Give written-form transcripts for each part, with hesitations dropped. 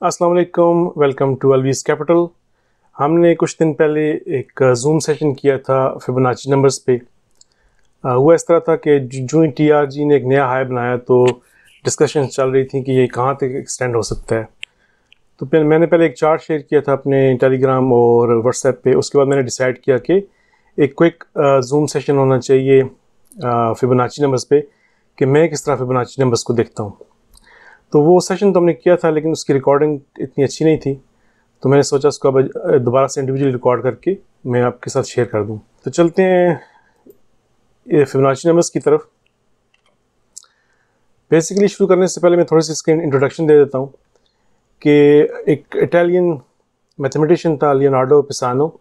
अस्सलाम वालेकुम, welcome to अलवीज़ capital. हमने कुछ दिन पहले एक जूम सेशन किया था फिबोनाची नंबर्स पे। हुआ इस तरह था कि जो ही टीआरजी ने एक नया हाई बनाया तो डिस्कशन चल रही थी कि ये कहाँ तक एक्सटेंड हो सकता है। तो फिर मैंने पहले एक चार्ट शेयर किया था अपने टेलीग्राम और व्हाट्सएप पे। उसके बाद मैंने डिसाइड किया कि एक क्विक जूम सेशन होना चाहिए फिबोनाची नंबर्स पे कि मैं किस तरह फिबोनाची नंबर्स को देखता हूँ। तो वो सेशन तो हमने किया था, लेकिन उसकी रिकॉर्डिंग इतनी अच्छी नहीं थी, तो मैंने सोचा उसको अब दोबारा से इंडिविजुअली रिकॉर्ड करके मैं आपके साथ शेयर कर दूं। तो चलते हैं ये फिबोनाची नंबर्स की तरफ। बेसिकली शुरू करने से पहले मैं थोड़ी सी इसकी इंट्रोडक्शन दे देता हूं कि एक इटालियन मैथमेटिशियन था लियोनार्डो पिसानो,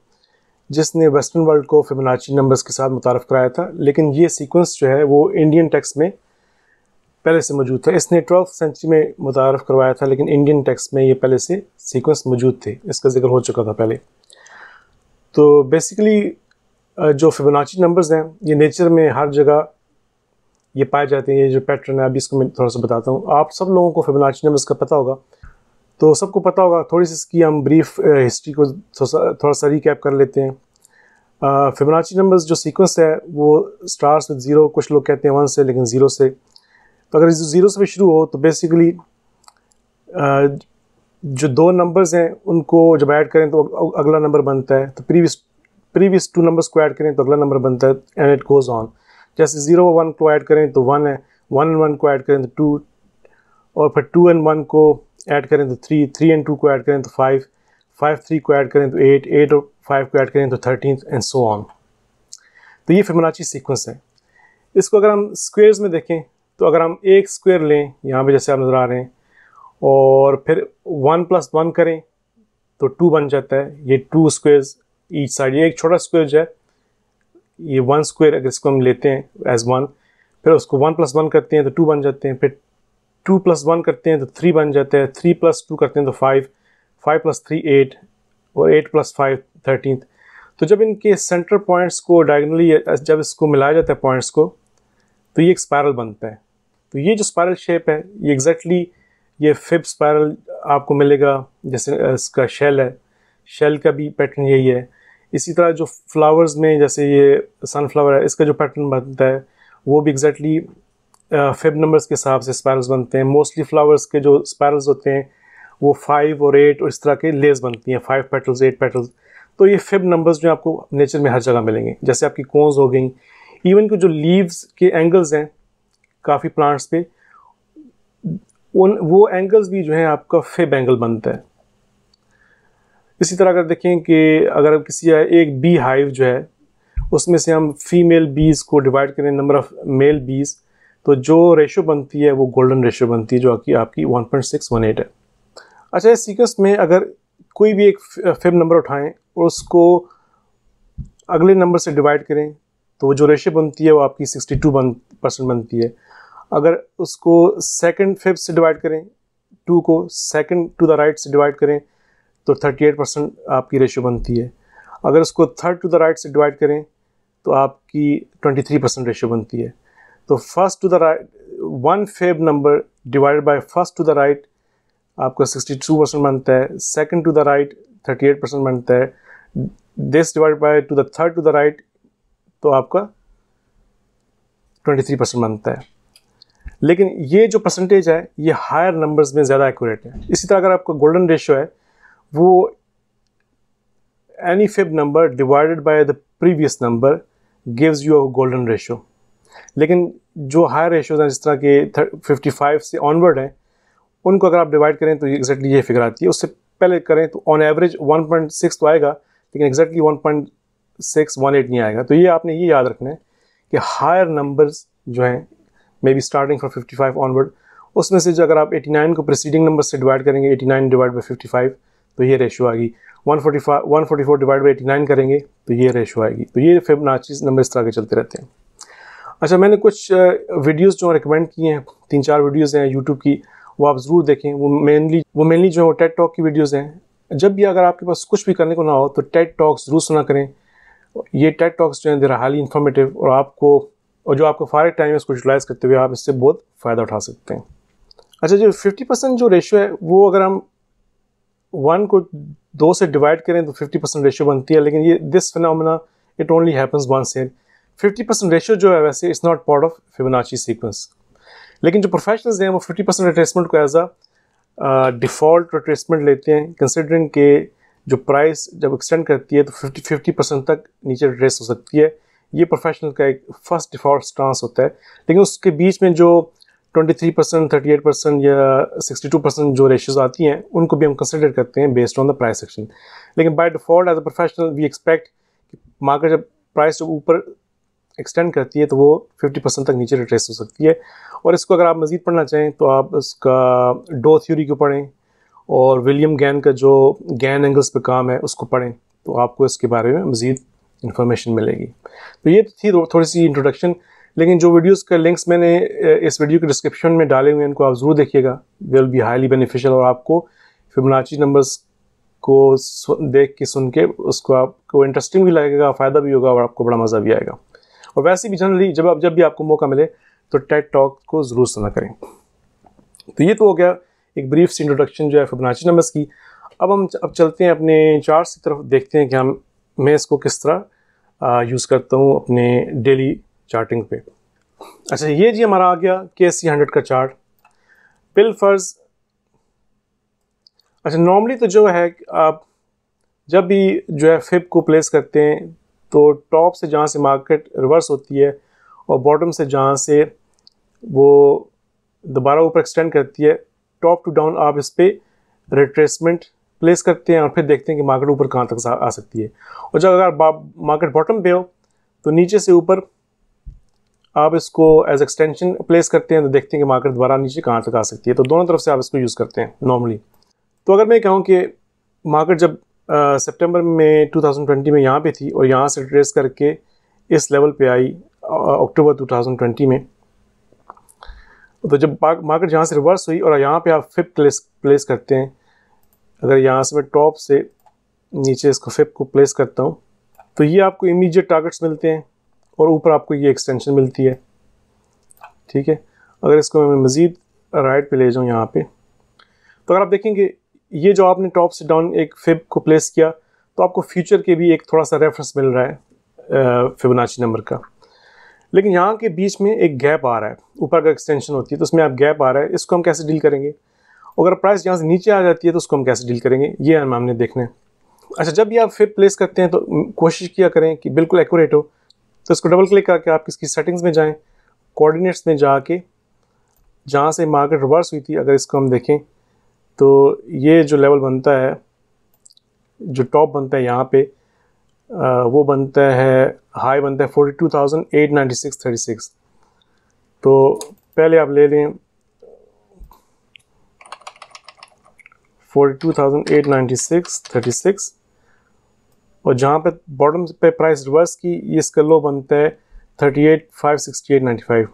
जिसने वेस्टर्न वर्ल्ड को फिबोनाची नंबर्स के साथ मुतारफ़ कराया था। लेकिन ये सीक्वेंस जो है वो इंडियन टेक्स्ट में पहले से मौजूद था। इसने 12th सेंचुरी में मुतारफ़ करवाया था, लेकिन इंडियन टेक्स्ट में ये पहले से सीक्वेंस मौजूद थे, इसका जिक्र हो चुका था पहले। तो बेसिकली जो फिबोनाची नंबर्स हैं ये नेचर में हर जगह ये पाए जाते हैं। ये जो पैटर्न है अभी इसको मैं थोड़ा सा बताता हूँ। आप सब लोगों को फिबोनाची नंबर्स का पता होगा, तो सबको पता होगा। थोड़ी सी इसकी हम ब्रीफ हिस्ट्री को थोड़ा सा रिकैप कर लेते हैं। फिबोनाची नंबर्स जो सीक्वेंस है वो स्टार्स विद ज़ीरो, कुछ लोग कहते हैं 1 से, लेकिन 0 से। तो अगर ज़ीरो से भी शुरू हो तो बेसिकली जो दो नंबर्स हैं उनको जब ऐड करें तो अगला नंबर बनता है। तो प्रीवियस 2 नंबर्स को ऐड करें तो अगला नंबर बनता है, एंड इट गोज़ ऑन। जैसे 0 और 1 को ऐड करें तो 1 है, 1 और 1 को ऐड करें तो 2, और फिर 2 और 1 को ऐड करें तो 3, 3 और 2 को ऐड करें तो 5, 5 3 को ऐड करें तो 8, 8 और 5 को ऐड करें तो 13 एंड सो ऑन। तो ये फिबोनाची सीक्वेंस है। इसको अगर हम स्क्वेयर्स में देखें तो अगर हम एक स्क्वायर लें, यहाँ पे जैसे आप नज़र आ रहे हैं, और फिर 1 + 1 करें तो 2 बन जाता है। ये 2 स्क्वेयर्स ईच साइड। ये एक छोटा स्क्वायर जो है ये 1 स्क्वायर, अगर इसको हम लेते हैं एज 1, फिर उसको 1 + 1 करते हैं तो 2 बन जाते हैं, फिर 2 + 1 करते हैं तो 3 बन जाता है, 3 + 2 करते हैं तो 5, 5 + 3 8, और 8 + 5 13। तो जब इनके सेंटर पॉइंट्स को डायगोनली जब इसको मिलाया जाता है पॉइंट्स को, तो ये एक स्पायरल बनता है। तो ये जो स्पायरल शेप है ये एग्जैक्टली ये फिब स्पायरल आपको मिलेगा। जैसे इसका शेल है, शेल का भी पैटर्न यही है। इसी तरह जो फ्लावर्स में, जैसे ये सनफ्लावर है, इसका जो पैटर्न बनता है वो भी एग्जैक्टली फिब नंबर्स के हिसाब से स्पायरल्स बनते हैं। मोस्टली फ्लावर्स के जो स्पायरल्स होते हैं वो 5 और 8 और इस तरह के लेस बनती हैं, 5 पेटल्स 8 पेटल्स। तो ये फिब नंबर्स जो आपको नेचर में हर जगह मिलेंगे। जैसे आपकी कोन्स हो गई, इवन कि जो लीव्स के एंगल्स हैं काफ़ी प्लांट्स पे, वो एंगल्स भी जो है आपका फिब एंगल बनता है। इसी तरह अगर देखें कि अगर किसी एक बी हाइव जो है उसमें से हम फीमेल बीज को डिवाइड करें नंबर ऑफ मेल बीज, तो जो रेशो बनती है वो गोल्डन रेशो बनती है, जो आपकी 1.618 है। अच्छा, इस सीक्वेंस में अगर कोई भी एक फिब नंबर उठाएं और उसको अगले नंबर से डिवाइड करें तो जो रेशो बनती है वो आपकी 62% बनती है। अगर उसको सेकंड फिब से डिवाइड करें, 2 को सेकंड टू द राइट से डिवाइड करें तो 38% आपकी रेशो बनती है। अगर उसको थर्ड टू द राइट से डिवाइड करें तो आपकी 23% रेशो बनती है। तो first to the right, 1 fib number divided by first to the right आपका 62% बनता है, सेकंड टू द राइट 38% बनता है, this divided by to the third to the right तो आपका 23% बनता है। लेकिन ये जो परसेंटेज है ये हायर नंबर्स में ज़्यादा एक्यूरेट है। इसी तरह अगर आपका गोल्डन रेशो है वो any fib number divided by the previous number gives you a golden ratio. लेकिन जो हायर रेशोज हैं जिस तरह के 55 से ऑनवर्ड हैं, उनको अगर आप डिवाइड करें तो एग्जैक्टली ये फिगर आती है। उससे पहले करें तो ऑन एवरेज 1.6 तो आएगा, लेकिन एग्जैक्टली 1.618 नहीं आएगा। तो ये आपने ये याद रखना है कि हायर नंबर्स जो हैं may be starting from 55 onward, उसमें से जो अगर आप 89 को प्रीसीडिंग नंबर से डिवाइड करेंगे, 89 डिवाइड बाई 55 तो ये रेशो आएगी। 144 डिवाइड बाई 89 करेंगे तो ये रेशो आएगी। तो ये फिबोनाची नंबर इस तरह के चलते रहते हैं। अच्छा, मैंने कुछ वीडियोस जो रिकमेंड किए हैं, 3-4 वीडियोस हैं यूट्यूब की, वो आप ज़रूर देखें। वो मेनली जो है वो टेड टॉक की वीडियोस हैं। जब भी अगर आपके पास कुछ भी करने को ना हो तो टेड टॉक्स ज़रूर सुना करें। ये टेड टॉक्स जो हैं देर हाईली इन्फॉर्मेटिव, और जो आपको फारिग टाइम है उसको यूटिलाइज़ करते हुए आप इससे बहुत फ़ायदा उठा सकते हैं। अच्छा, जो 50% जो रेशो है वो अगर हम 1 को 2 से डिवाइड करें तो 50% रेशियो बनती है, लेकिन ये this phenomena it only happens once in 50% ratio जो है वैसे it's not part of Fibonacci sequence. लेकिन जो प्रोफेशनल्स हैं वो 50% रिट्रेसमेंट को एज अ डिफ़ॉल्ट रिट्रेसमेंट लेते हैं, कंसिडरिंग के जो प्राइस जब एक्सटेंड करती है तो 50% तक नीचे रिट्रेस हो सकती है। ये प्रोफेशनल का एक फर्स्ट डिफ़ॉल्ट स्टांस होता है। लेकिन उसके बीच में जो 23%, 38% या 62% जो रेशियोज आती हैं उनको भी हम कंसिडर करते हैं based on the price action. लेकिन by default as a professional we expect market जब प्राइस जब ऊपर एक्सटेंड करती है तो वो 50% तक नीचे रिट्रेस हो सकती है। और इसको अगर आप मज़ीद पढ़ना चाहें तो आप इसका डो थ्योरी को पढ़ें और विलियम गैन का जो गैन एंगल्स पे काम है उसको पढ़ें, तो आपको इसके बारे में मज़ीद इन्फॉर्मेशन मिलेगी। तो ये थी थोड़ी सी इंट्रोडक्शन। लेकिन जो वीडियोस के लिंक्स मैंने इस वीडियो के डिस्क्रिप्शन में डाले हुए हैं इनको आप ज़रूर देखिएगा, they will be highly beneficial, और आपको फिबोनाची नंबर्स को देख के सुन के उसको आपको इंटरेस्टिंग भी लगेगा, फ़ायदा भी होगा और आपको बड़ा मज़ा भी आएगा। और वैसे भी जनरली जब भी आपको मौका मिले तो टेड टॉक को ज़रूर सुना करें। तो ये तो हो गया एक ब्रीफ सी इंट्रोडक्शन जो है फिबोनाची नंबर्स की। अब चलते हैं अपने चार्ट्स की तरफ, देखते हैं कि मैं इसको किस तरह यूज़ करता हूँ अपने डेली चार्टिंग पे। अच्छा, ये जी हमारा आ गया KSE 100 का चार्ट। बिल फर्ज, अच्छा नॉर्मली तो जो है आप जब भी जो है फिब को प्लेस करते हैं तो टॉप से जहाँ से मार्केट रिवर्स होती है और बॉटम से जहाँ से वो दोबारा ऊपर एक्सटेंड करती है, टॉप टू डाउन आप इस पर रिट्रेसमेंट प्लेस करते हैं और फिर देखते हैं कि मार्केट ऊपर कहाँ तक आ सकती है। और जब अगर मार्केट बॉटम पे हो तो नीचे से ऊपर आप इसको एज एक्सटेंशन प्लेस करते हैं तो देखते हैं कि मार्केट दोबारा नीचे कहाँ तक आ सकती है। तो दोनों तरफ से आप इसको यूज़ करते हैं नॉर्मली। तो अगर मैं कहूँ कि मार्केट जब सितंबर में 2020 में यहाँ पे थी और यहाँ से ट्रेस करके इस लेवल पे आई अक्टूबर 2020 में, तो जब मार्केट यहाँ से रिवर्स हुई और यहाँ पे आप फिप प्लेस करते हैं, अगर यहाँ से मैं टॉप से नीचे इसको फिप को प्लेस करता हूँ तो ये आपको इमीडिएट टारगेट्स मिलते हैं और ऊपर आपको ये एक्सटेंशन मिलती है। ठीक है, अगर इसको मैं मज़ीद राइट पे ले जाऊँ यहाँ पे, तो अगर आप देखेंगे ये जो आपने टॉप से डाउन एक फिब को प्लेस किया तो आपको फ्यूचर के भी एक थोड़ा सा रेफरेंस मिल रहा है फिबोनाची नंबर का। लेकिन यहाँ के बीच में एक गैप आ रहा है, ऊपर अगर एक्सटेंशन होती है तो उसमें आप गैप आ रहा है, इसको हम कैसे डील करेंगे? अगर प्राइस यहाँ से नीचे आ जाती है तो उसको हम कैसे डील करेंगे, ये हमने देखना है। अच्छा, जब भी आप फिब प्लेस करते हैं तो कोशिश किया करें कि बिल्कुल एक्यूरेट हो। तो इसको डबल क्लिक करके आप इसकी सेटिंग्स में जाएँ, कोऑर्डिनेट्स में जाके जहाँ से मार्केट रिवर्स हुई थी अगर इसको हम देखें तो ये जो लेवल बनता है, जो टॉप बनता है यहाँ पे वो बनता है, हाई बनता है 42,896.36। तो पहले आप ले लें 42,896.36 और जहाँ पे बॉटम पे प्राइस रिवर्स की ये इसका लो बनता है 38,568.95।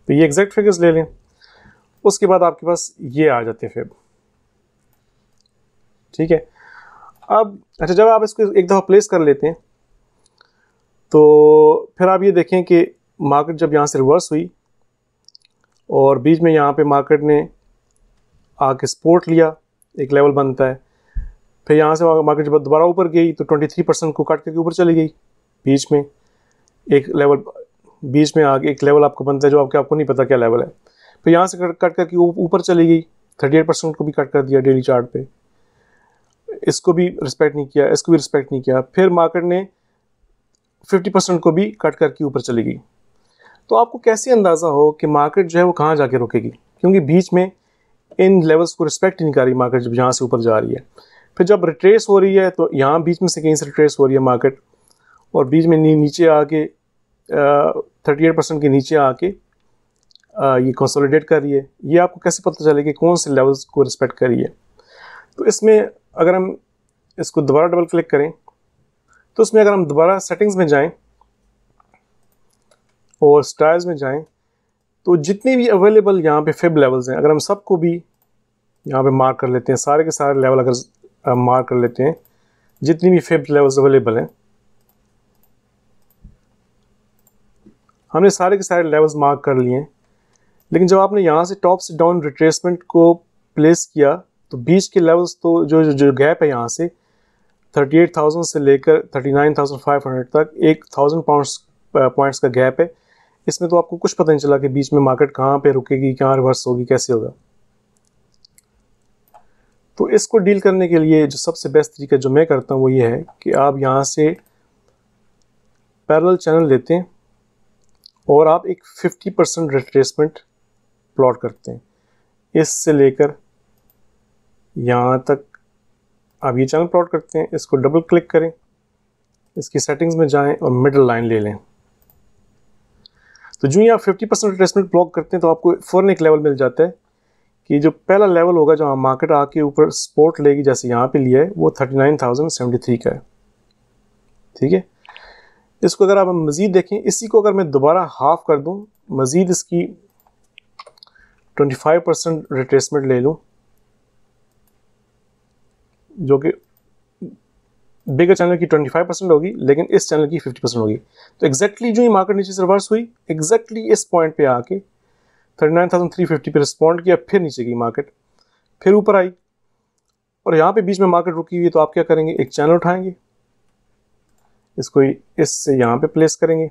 तो ये एग्जैक्ट फिगर्स ले लें, उसके बाद आपके पास ये आ जाते हैं फिर। ठीक है, अब अच्छा जब आप इसको एक दफ़ा प्लेस कर लेते हैं तो फिर आप ये देखें कि मार्केट जब यहाँ से रिवर्स हुई और बीच में यहाँ पे मार्केट ने आके सपोर्ट लिया, एक लेवल बनता है, फिर यहाँ से मार्केट जब दोबारा ऊपर गई तो 23% को काट करके ऊपर चली गई। बीच में एक लेवल, बीच में आगे एक लेवल आपको बनता है जो आपको नहीं पता क्या लेवल है। फिर यहाँ से कट करके ऊपर चली गई, 38% को भी कट कर दिया डेली चार्ट पे, इसको भी रिस्पेक्ट नहीं किया, इसको भी रिस्पेक्ट नहीं किया। फिर मार्केट ने 50% को भी कट करके ऊपर चली गई। तो आपको कैसे अंदाज़ा हो कि मार्केट जो है वो कहाँ जाके रुकेगी, क्योंकि बीच में इन लेवल्स को रिस्पेक्ट नहीं कर रही मार्केट जब यहाँ से ऊपर जा रही है। फिर जब रिट्रेस हो रही है तो यहाँ बीच में से कहीं से रिट्रेस हो रही है मार्केट और बीच में नीचे आके 38% के नीचे आके ये कंसोलिडेट कर रही है। ये आपको कैसे पता चले कि कौन से लेवल्स को रिस्पेक्ट कर रही है? तो इसमें अगर हम इसको दोबारा डबल क्लिक करें तो उसमें अगर हम दोबारा सेटिंग्स में जाएं और स्टाइल्स में जाएं तो जितने भी अवेलेबल यहाँ पे फिब लेवल्स हैं अगर हम सबको भी यहाँ पे मार्क कर लेते हैं, सारे के सारे लेवल अगर मार्क कर लेते हैं, जितनी भी फिब लेवल्स अवेलेबल हैं हमने सारे के सारे लेवल्स मार्क कर लिए हैं। लेकिन जब आपने यहाँ से टॉप से डाउन रिट्रेसमेंट को प्लेस किया तो बीच के लेवल्स तो जो गैप है यहाँ से 38,000 से लेकर 39,500 तक 1,000 पॉइंट्स का गैप है। इसमें तो आपको कुछ पता नहीं चला कि बीच में मार्केट कहाँ पे रुकेगी, कहाँ रिवर्स होगी, कैसे होगा। तो इसको डील करने के लिए जो सबसे बेस्ट तरीका जो मैं करता हूँ वो ये है कि आप यहाँ से पैरेलल चैनल लेते हैं और आप एक 50% रिट्रेसमेंट प्लॉट करते हैं। इससे लेकर यहाँ तक आप ये चैनल प्लॉट करते हैं। इसको डबल क्लिक करें, इसकी सेटिंग्स में जाएं और मिडल लाइन ले लें। तो जो ही आप 50% रिट्रेसमेंट ब्लॉक करते हैं तो आपको फ़ौरन एक लेवल मिल जाता है कि जो पहला लेवल होगा जहाँ मार्केट आके ऊपर सपोर्ट लेगी, जैसे यहाँ पे लिया है, वो 39,073 का है। ठीक है, इसको अगर आप मज़ीद देखें, इसी को अगर मैं दोबारा हाफ कर दूँ, मज़ीद इसकी 25% रिट्रेसमेंट ले लूँ, जो कि बिगर चैनल की 25% होगी लेकिन इस चैनल की 50% होगी। तो एग्जैक्टली जो ही मार्केट नीचे से रिवर्स हुई, एग्जैक्टली इस पॉइंट पे आके 39,350 पे रिस्पॉन्ड किया, फिर नीचे गई मार्केट, फिर ऊपर आई और यहाँ पे बीच में मार्केट रुकी हुई है। तो आप क्या करेंगे, एक चैनल उठाएंगे, इसको इससे यहाँ पे प्लेस करेंगे।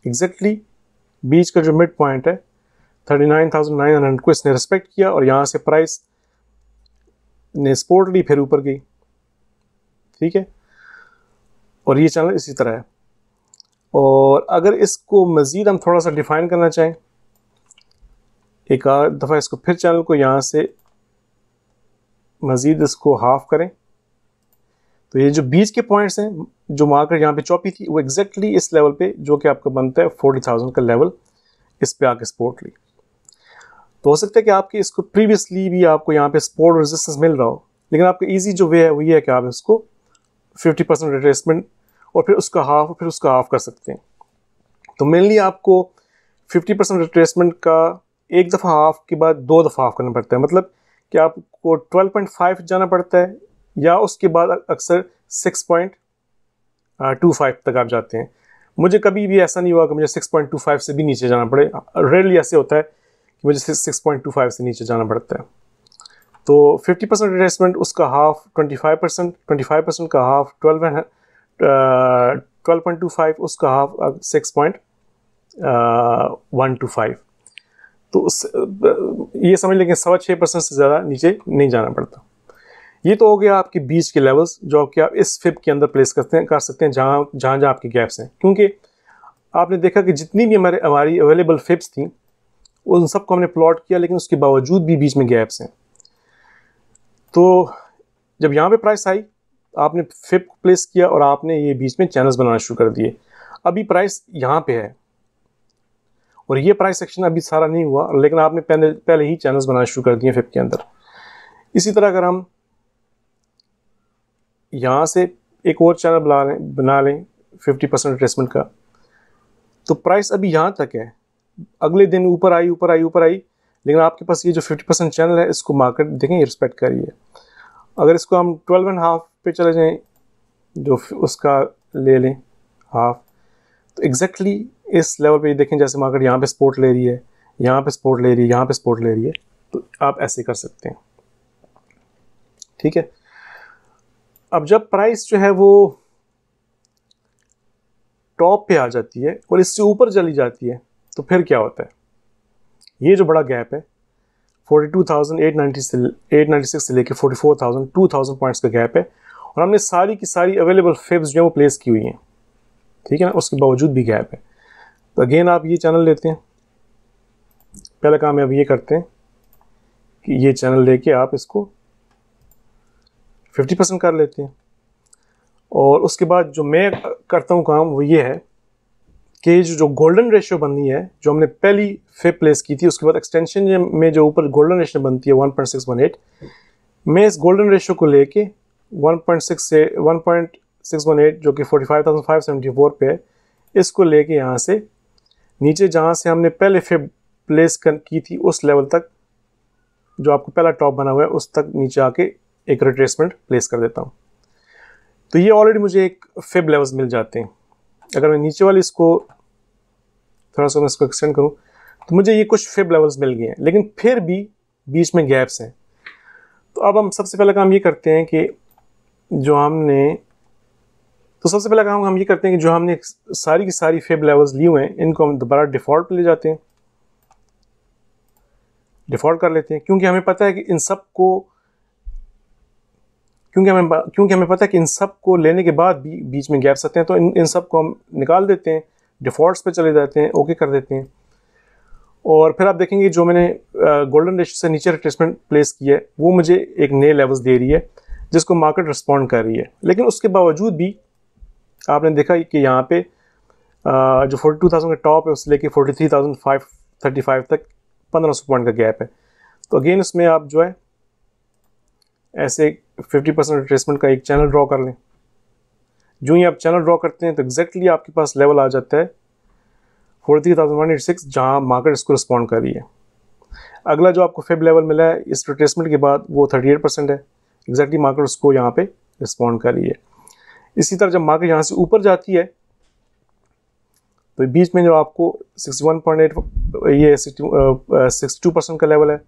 एग्जैक्टली बीच का जो मिड पॉइंट है 39,900 को इसने रिस्पेक्ट किया और यहाँ से प्राइस ने सपोर्ट ली, फिर ऊपर गई। ठीक है, और ये चैनल इसी तरह है। और अगर इसको मज़ीद हम थोड़ा सा डिफाइन करना चाहें, एक आध दफ़ा इसको फिर चैनल को यहाँ से मज़ीद इसको हाफ करें, तो ये जो बीच के पॉइंट्स हैं, जो मार्केट यहाँ पे चौपी थी, वो एग्जैक्टली इस लेवल पे जो कि आपका बनता है 40,000 का लेवल, इस पे आके सपोर्ट ली। तो हो सकता है कि आपके इसको प्रीवियसली भी आपको यहाँ पे सपोर्ट और रेजिस्टेंस मिल रहा हो, लेकिन आपका ईजी जो वे है वो ये है कि आप इसको 50% रिट्रेसमेंट और फिर उसका हाफ और फिर उसका हाफ कर सकते हैं। तो मेनली आपको 50% रिट्रेसमेंट का एक दफ़ा हाफ के बाद दो दफ़ा हाफ करना पड़ता है। मतलब कि आपको 12.5 जाना पड़ता है या उसके बाद अक्सर 6.25 तक आप जाते हैं। मुझे कभी भी ऐसा नहीं हुआ कि मुझे 6.25 से भी नीचे जाना पड़े। रेयरली ऐसे होता है कि मुझे 6.25 से नीचे जाना पड़ता है। तो 50% रिट्रेसमेंट, उसका हाफ 25% का हाफ 12.25, उसका हाफ 6.125। तो ये समझ लें कि 6.25% से ज़्यादा नीचे नहीं जाना पड़ता। ये तो हो गया आपके बीच के लेवल्स जो कि आप इस फिब के अंदर प्लेस कर सकते हैं जहाँ आपके गैप्स हैं। क्योंकि आपने देखा कि जितनी भी हमारी अवेलेबल फिब्स थी उन सबको हमने प्लॉट किया, लेकिन उसके बावजूद भी बीच में गैप्स हैं। तो जब यहाँ पे प्राइस आई, आपने फिब को प्लेस किया और आपने ये बीच में चैनल्स बनाना शुरू कर दिए। अभी प्राइस यहाँ पे है और ये प्राइस एक्शन अभी सारा नहीं हुआ, लेकिन आपने पहले ही चैनल्स बनाना शुरू कर दिए फिब के अंदर। इसी तरह अगर हम यहाँ से एक और चैनल बना लें 50% रिट्रेसमेंट का, तो प्राइस अभी यहाँ तक है। अगले दिन ऊपर आई, लेकिन आपके पास ये जो 50% चैनल है, इसको मार्केट देखें रिस्पेक्ट करिए। अगर इसको हम 12.5 पे चले जाएं, जो उसका ले लें हाफ, तो एग्जैक्टली इस लेवल पे देखें, जैसे मार्केट यहाँ पे सपोर्ट ले रही है, यहाँ पे सपोर्ट ले रही है, यहाँ पे सपोर्ट ले रही है, तो आप ऐसे कर सकते हैं। ठीक है, अब जब प्राइस जो है वो टॉप पे आ जाती है और इससे ऊपर चली जाती है, तो फिर क्या होता है, ये जो बड़ा गैप है 42,896 से लेकर 44,000 पॉइंट्स का गैप है, और हमने सारी की सारी अवेलेबल फिब्स जो है वो प्लेस की हुई हैं। ठीक है ना, उसके बावजूद भी गैप है। तो अगेन आप ये चैनल लेते हैं, पहला काम अब ये करते हैं कि ये चैनल लेके आप इसको 50% कर लेते हैं। और उसके बाद जो मैं करता हूँ काम वो ये है कि जो गोल्डन रेशियो बननी है, जो हमने पहली फिब प्लेस की थी, उसके बाद एक्सटेंशन में जो ऊपर गोल्डन रेशियो बनती है 1.618, मैं इस गोल्डन रेशियो को लेके 1.6 से 1.618 जो कि 45,574 पे है, इसको लेके यहाँ से नीचे जहाँ से हमने पहले फिब प्लेस की थी उस लेवल तक, जो आपको पहला टॉप बना हुआ है, उस तक नीचे आके एक रिट्रेसमेंट प्लेस कर देता हूँ। तो ये ऑलरेडी मुझे एक फिब लेवल्स मिल जाते हैं। अगर मैं नीचे वाली इसको थोड़ा सा इसको एक्सटेंड करूँ, तो मुझे ये कुछ फिब लेवल्स मिल गए हैं, लेकिन फिर भी बीच में गैप्स हैं। तो अब हम सबसे पहला काम ये करते हैं कि सबसे पहला काम हम ये करते हैं कि जो हमने सारी की सारी फिब लेवल्स लिए हुए हैं इनको हम दोबारा डिफ़ॉल्ट पे ले जाते हैं, डिफ़ॉल्ट कर लेते हैं, क्योंकि हमें पता है कि इन सब को लेने के बाद भी बीच में गैप्स आते हैं। तो इन सब को हम निकाल देते हैं, डिफ़ॉल्ट्स पे चले जाते हैं, ओके कर देते हैं। और फिर आप देखेंगे जो मैंने गोल्डन रेशियो से नीचे रिट्रेसमेंट प्लेस किया है वो मुझे एक नए लेवल्स दे रही है जिसको मार्केट रिस्पॉन्ड कर रही है। लेकिन उसके बावजूद भी आपने देखा कि यहाँ पे जो 42,000 का टॉप है उससे लेके 43,535 तक 1500 पॉइंट का गैप है। तो अगेन इसमें आप जो है ऐसे 50% रिट्रेसमेंट का एक चैनल ड्रॉ कर लें। जो ही आप चैनल ड्रॉ करते हैं तो एग्जैक्टली आपके पास लेवल आ जाता है 43,186 जहाँ मार्केट इसको रिस्पॉन्ड कर रही है। अगला जो आपको फेब लेवल मिला है इस रिट्रेसमेंट के बाद वो 38% है, एग्जैक्टली मार्केट उसको यहाँ पे रिस्पॉन्ड कर रही है। इसी तरह जब मार्केट यहाँ से ऊपर जाती है तो बीच में जो आपको 61.8 ये 62% का लेवल है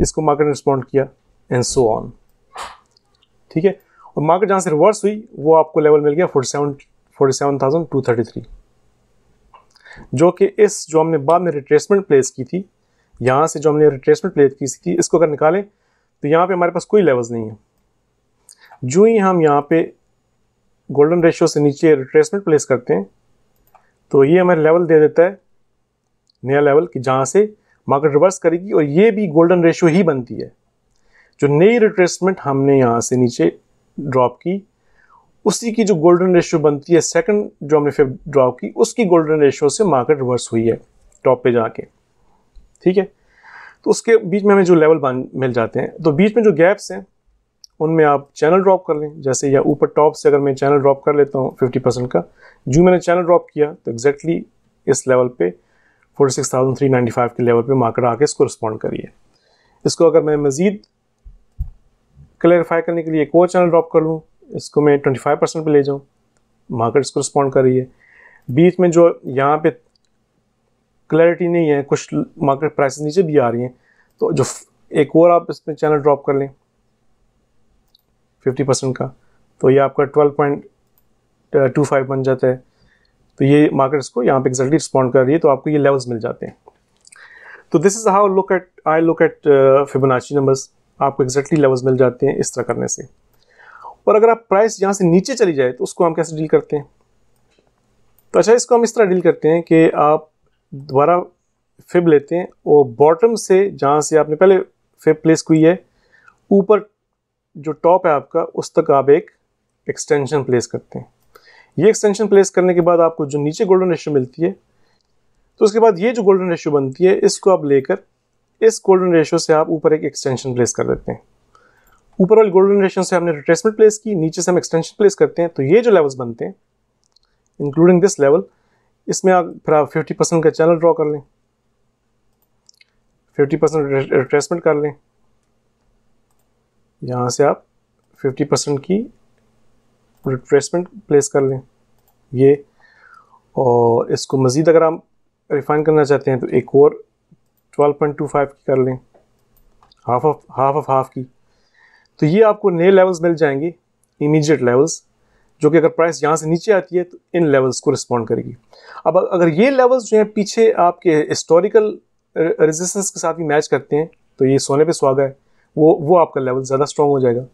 इसको मार्केट ने रिस्पॉन्ड किया एंड सो ऑन, ठीक है। और मार्केट जहाँ से रिवर्स हुई वो आपको लेवल मिल गया 47,233, जो कि इस जो हमने बाद में रिट्रेसमेंट प्लेस की थी, यहाँ से जो हमने रिट्रेसमेंट प्लेस की थी इसको अगर निकालें तो यहाँ पे हमारे पास कोई लेवल्स नहीं है। जो ही हम यहाँ पे गोल्डन रेशियो से नीचे रिट्रेसमेंट प्लेस करते हैं तो ये हमें लेवल दे देता है नया लेवल कि जहाँ से मार्केट रिवर्स करेगी और ये भी गोल्डन रेशियो ही बनती है। जो नई रिट्रेसमेंट हमने यहाँ से नीचे ड्रॉप की उसी की जो गोल्डन रेशियो बनती है सेकंड जो हमने फिर ड्रॉप की उसकी गोल्डन रेशियो से मार्केट रिवर्स हुई है टॉप पे जाके, ठीक है। तो उसके बीच में हमें जो लेवल मिल जाते हैं तो बीच में जो गैप्स हैं उनमें आप चैनल ड्रॉप कर लें। जैसे या ऊपर टॉप से अगर मैं चैनल ड्रॉप कर लेता हूँ 50% का, जो मैंने चैनल ड्रॉप किया तो एग्जैक्टली इस लेवल पे 46,395 के लेवल पे मार्केट आके इसको रिस्पॉन्ड करी है। इसको अगर मैं मज़ीद क्लैरिफाई करने के लिए एक और चैनल ड्रॉप कर लूँ, इसको मैं 25% पे ले जाऊँ, मार्केट इसको रिस्पॉन्ड कर रही है। बीच में जो यहाँ पे क्लैरिटी नहीं है, कुछ मार्केट प्राइसेस नीचे भी आ रही हैं, तो जो एक और आप इसमें चैनल ड्रॉप कर लें 50% का तो ये आपका 12.25 बन जाता है। तो ये मार्केट इसको यहाँ पे एक्जैक्टली रिस्पॉन्ड कर रही है, तो आपको ये लेवल्स मिल जाते हैं। तो this is how I look at Fibonacci numbers. आपको एक्जैक्टली लेवल्स मिल जाते हैं इस तरह करने से। और अगर आप प्राइस यहाँ से नीचे चली जाए तो उसको हम कैसे डील करते हैं? तो अच्छा, इसको हम इस तरह डील करते हैं कि आप दोबारा फिब लेते हैं और बॉटम से जहाँ से आपने पहले फिब प्लेस की है ऊपर जो टॉप है आपका उस तक आप एक एक्सटेंशन प्लेस करते हैं। ये एक्सटेंशन प्लेस करने के बाद आपको जो नीचे गोल्डन रेशियो मिलती है तो उसके बाद ये जो गोल्डन रेशियो बनती है इसको आप लेकर इस गोल्डन रेशियो से आप ऊपर एक एक्सटेंशन प्लेस कर देते हैं। ऊपर वाली गोल्डन रेशियो से हमने रिट्रेसमेंट प्लेस की, नीचे से हम एक्सटेंशन प्लेस करते हैं। तो ये जो लेवल्स बनते हैं इंक्लूडिंग दिस लेवल, इसमें आप फिर आप 50% का चैनल ड्रॉ कर लें, 50% रिट्रेसमेंट कर लें, यहाँ से आप 50% की रिट्रेसमेंट प्लेस कर लें ये, और इसको मज़ीद अगर आप रिफाइन करना चाहते हैं तो एक और 12.25 की कर लें, हाफ ऑफ हाफ की। तो ये आपको नए लेवल्स मिल जाएंगे, इमीडिएट लेवल्स, जो कि अगर प्राइस यहाँ से नीचे आती है तो इन लेवल्स को रिस्पॉन्ड करेगी। अब अगर ये लेवल्स जो हैं पीछे आपके हिस्टोरिकल रेजिस्टेंस के साथ भी मैच करते हैं तो ये सोने पे सुहागा है, वो आपका लेवल ज़्यादा स्ट्रॉन्ग हो जाएगा।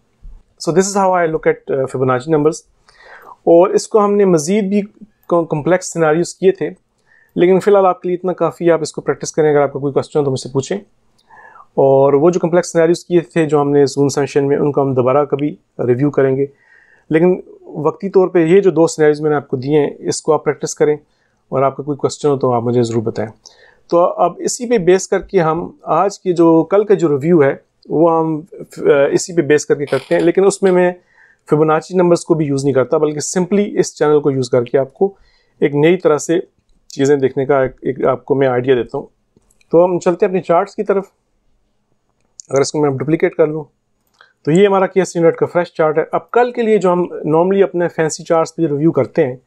So this is how I look at Fibonacci numbers. और इसको हमने मज़ीद भी कॉम्प्लेक्स सिनारियोस किए थे, लेकिन फ़िलहाल आपके लिए इतना काफ़ी, आप इसको प्रैक्टिस करें। अगर आपका कोई क्वेश्चन हो तो मुझसे पूछें। और वो जो कॉम्प्लेक्स सिनारियोस किए थे जो हमने जून सेशन में, उनको हम दोबारा कभी रिव्यू करेंगे। लेकिन वक्ती तौर पे ये जो दो सिनेरियोज मैंने आपको दिए हैं इसको आप प्रैक्टिस करें, और आपका कोई क्वेश्चन हो तो आप मुझे ज़रूर बताएं। तो अब इसी पे बेस करके हम आज की जो कल का जो रिव्यू है वो हम इसी पे बेस करके करते हैं। लेकिन उसमें मैं फिबोनाची नंबर्स को भी यूज़ नहीं करता, बल्कि सिंपली इस चैनल को यूज़ करके आपको एक नई तरह से चीज़ें देखने का एक आपको मैं आइडिया देता हूँ। तो हम चलते हैं अपनी चार्ट्स की तरफ। अगर इसको मैं डुप्लीकेट कर लूँ तो ये हमारा KSE यूनिट का फ्रेश चार्ट है। अब कल के लिए जो हम नॉर्मली अपने फैंसी चार्ट्स पे रिव्यू करते हैं,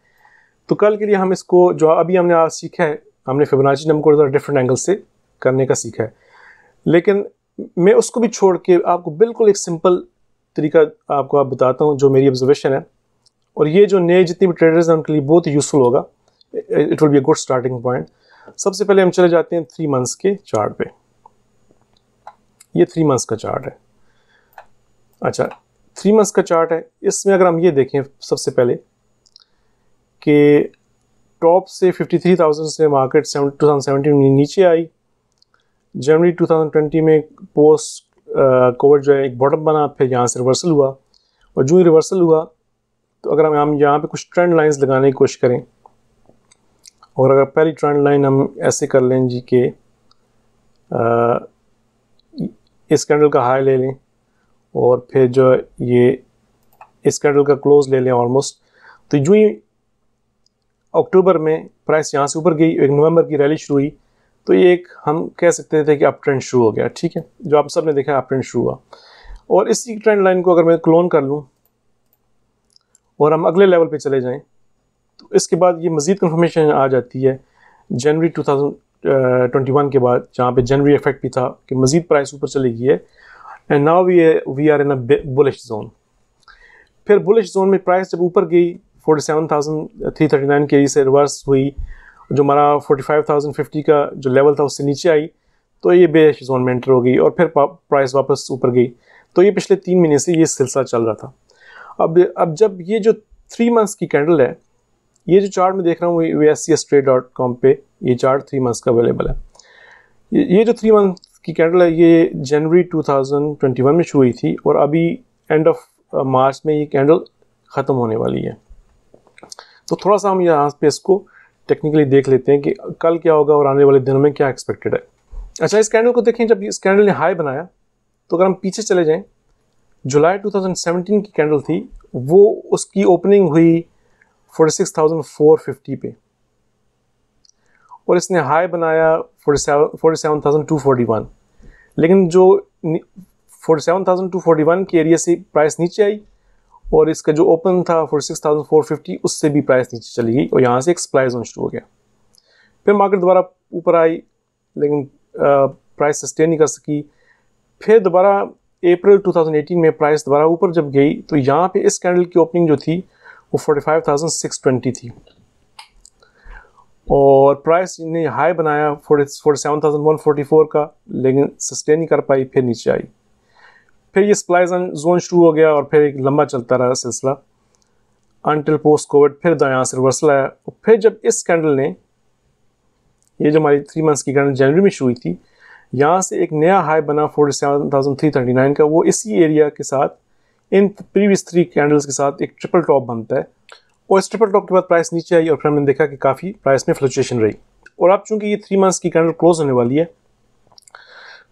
तो कल के लिए हम इसको जो अभी हमने आज सीखा है हमने फिबोनाची नंबर को ज़रा डिफरेंट एंगल से करने का सीखा है। लेकिन मैं उसको भी छोड़ के आपको बिल्कुल एक सिंपल तरीका आप बताता हूँ जो मेरी ऑब्जर्वेशन है, और ये जो नए जितने भी ट्रेडर्स हैं उनके लिए बहुत ही यूज़फुल होगा। It will be a good starting point. सबसे पहले हम चले जाते हैं 3 मंथ्स के चार्ट पे। ये 3 मंथ्स का चार्ट है। अच्छा, 3 मंथ्स का चार्ट है। इसमें अगर हम ये देखें सबसे पहले कि टॉप से 53,000 से मार्केट 2017 में नीचे आई। जनवरी 2020 में पोस्ट कोविड जो है एक बॉटम बना, फिर यहाँ से रिवर्सल हुआ, और जो ही रिवर्सल हुआ तो अगर हम यहाँ पे कुछ ट्रेंड लाइंस लगाने की कोशिश करें, और अगर पहली ट्रेंड लाइन हम ऐसे कर लें जी कि इस कैंडल का हाई ले लें और फिर जो ये इस कैंडल का क्लोज ले लें ऑलमोस्ट, तो जो ही अक्टूबर में प्राइस यहाँ से ऊपर गई, एक नवंबर की रैली शुरू हुई, तो ये एक हम कह सकते थे कि अप ट्रेंड शुरू हो गया। ठीक है, जो आप सब ने देखा अप ट्रेंड शुरू हुआ। और इसी ट्रेंड लाइन को अगर मैं क्लोन कर लूँ और हम अगले लेवल पे चले जाएं, तो इसके बाद ये मज़ीद कंफर्मेशन आ जाती है जनवरी 2021 के बाद, जहाँ पे जनवरी इफेक्ट भी था कि मज़ीद प्राइस ऊपर चली गई है, and now we are in a bullish zone. फिर बुलिश जोन में प्राइस जब ऊपर गई 47,339 के से रिवर्स हुई, जो हमारा 45,050 का जो लेवल था उससे नीचे आई, तो ये बेरिश जोन में एंटर हो गई और फिर प्राइस वापस ऊपर गई। तो ये पिछले 3 महीने से ये सिलसिला चल रहा था। अब जब ये जो 3 मंथ्स की कैंडल है, ये जो चार्ट में देख रहा हूँ VSCStrade.com पे ये चार्ट 3 मंथ्स का अवेलेबल है। ये जो 3 मंथ की कैंडल है ये जनवरी 2021 में शुरू हुई थी, और अभी एंड ऑफ मार्च में ये कैंडल ख़त्म होने वाली है। तो थोड़ा सा हम यहाँ पे इसको टेक्निकली देख लेते हैं कि कल क्या होगा और आने वाले दिनों में क्या एक्सपेक्टेड है। अच्छा, इस कैंडल को देखें, जब इस कैंडल ने हाई बनाया तो अगर हम पीछे चले जाएं, जुलाई 2017 की कैंडल थी, वो उसकी ओपनिंग हुई 46,450 पे, और इसने हाई बनाया 47,241। लेकिन जो 47,241 के एरिया से प्राइस नीचे आई, और इसका जो ओपन था 46,450, उससे भी प्राइस नीचे चली गई, और यहाँ से एक सप्लाई जोन शुरू हो गया। फिर मार्केट दोबारा ऊपर आई, लेकिन प्राइस सस्टेन नहीं कर सकी। फिर दोबारा अप्रैल 2018 में प्राइस दोबारा ऊपर जब गई, तो यहाँ पे इस कैंडल की ओपनिंग जो थी वो 45,620 थी, और प्राइस ने हाई बनाया 47,144 का, लेकिन सस्टेन नहीं कर पाई, फिर नीचे आई। फिर ये सप्लाई जोन शुरू हो गया, और फिर एक लंबा चलता रहा सिलसिला अनटिल पोस्ट कोविड। फिर यहाँ से रिवर्सल आया, और फिर जब इस कैंडल ने, ये जो हमारी 3 मंथ्स की कैंडल जनवरी में शुरू हुई थी, यहाँ से एक नया हाई बना 47,339 का, वो इसी एरिया के साथ इन प्रीवियस 3 कैंडल्स के साथ एक ट्रिपल टॉप बनता है, और इस ट्रिपल टॉप के बाद प्राइस नीचे आई, और फिर हमने देखा कि काफ़ी प्राइस में फ्लक्चुएशन रही। और अब चूंकि ये 3 मंथ्स की कैंडल क्लोज होने वाली है,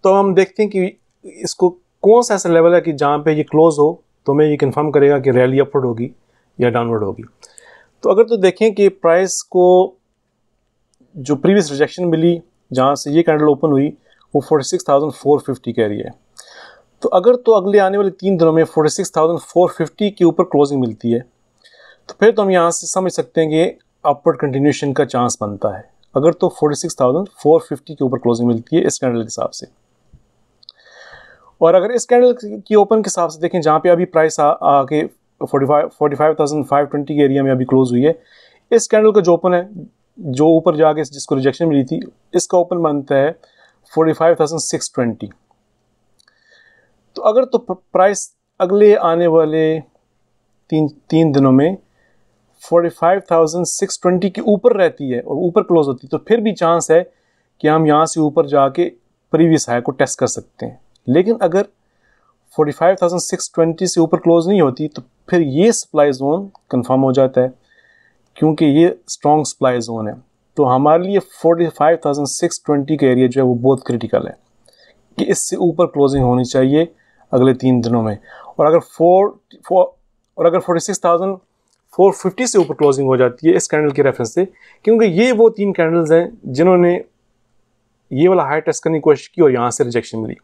तो हम देखते हैं कि इसको कौन सा ऐसा लेवल है कि जहाँ पे ये क्लोज हो तो हमें ये कंफर्म करेगा कि रैली अपवर्ड होगी या डाउनवर्ड होगी। तो अगर तो देखें कि प्राइस को जो प्रीवियस रिजेक्शन मिली, जहाँ से ये कैंडल ओपन हुई, वो 46,450 कह रही है। तो अगर तो अगले आने वाले 3 दिनों में 46,450 के ऊपर क्लोजिंग मिलती है, तो फिर तो हम यहाँ से समझ सकते हैं कि अपवर्ड कंटिन्यूशन का चांस बनता है, अगर तो 46,450 के ऊपर क्लोजिंग मिलती है इस कैंडल के हिसाब से। और अगर इस कैंडल की ओपन के हिसाब से देखें, जहाँ पे अभी प्राइस आके 45,520 के एरिया में अभी क्लोज हुई है, इस कैंडल का जो ओपन है, जो ऊपर जाके जिसको रिजेक्शन मिली थी, इसका ओपन बनता है 45,620। तो अगर तो प्राइस अगले आने वाले तीन दिनों में 45,620 के ऊपर रहती है और ऊपर क्लोज होती है, तो फिर भी चांस है कि हम यहाँ से ऊपर जाके प्रीवियस हाई को टेस्ट कर सकते हैं। लेकिन अगर 45,620 से ऊपर क्लोज नहीं होती, तो फिर ये सप्लाई जोन कंफर्म हो जाता है, क्योंकि ये स्ट्रॉन्ग सप्लाई जोन है। तो हमारे लिए 45,620 का एरिया जो है वो बहुत क्रिटिकल है कि इससे ऊपर क्लोजिंग होनी चाहिए अगले 3 दिनों में। और अगर 46,450 से ऊपर क्लोजिंग हो जाती है इस कैंडल के रेफरेंस से, क्योंकि ये वो 3 कैंडल्स हैं जिन्होंने ये वाला हाई टेस्ट करने की कोशिश की और यहाँ से रिजेक्शन मिली।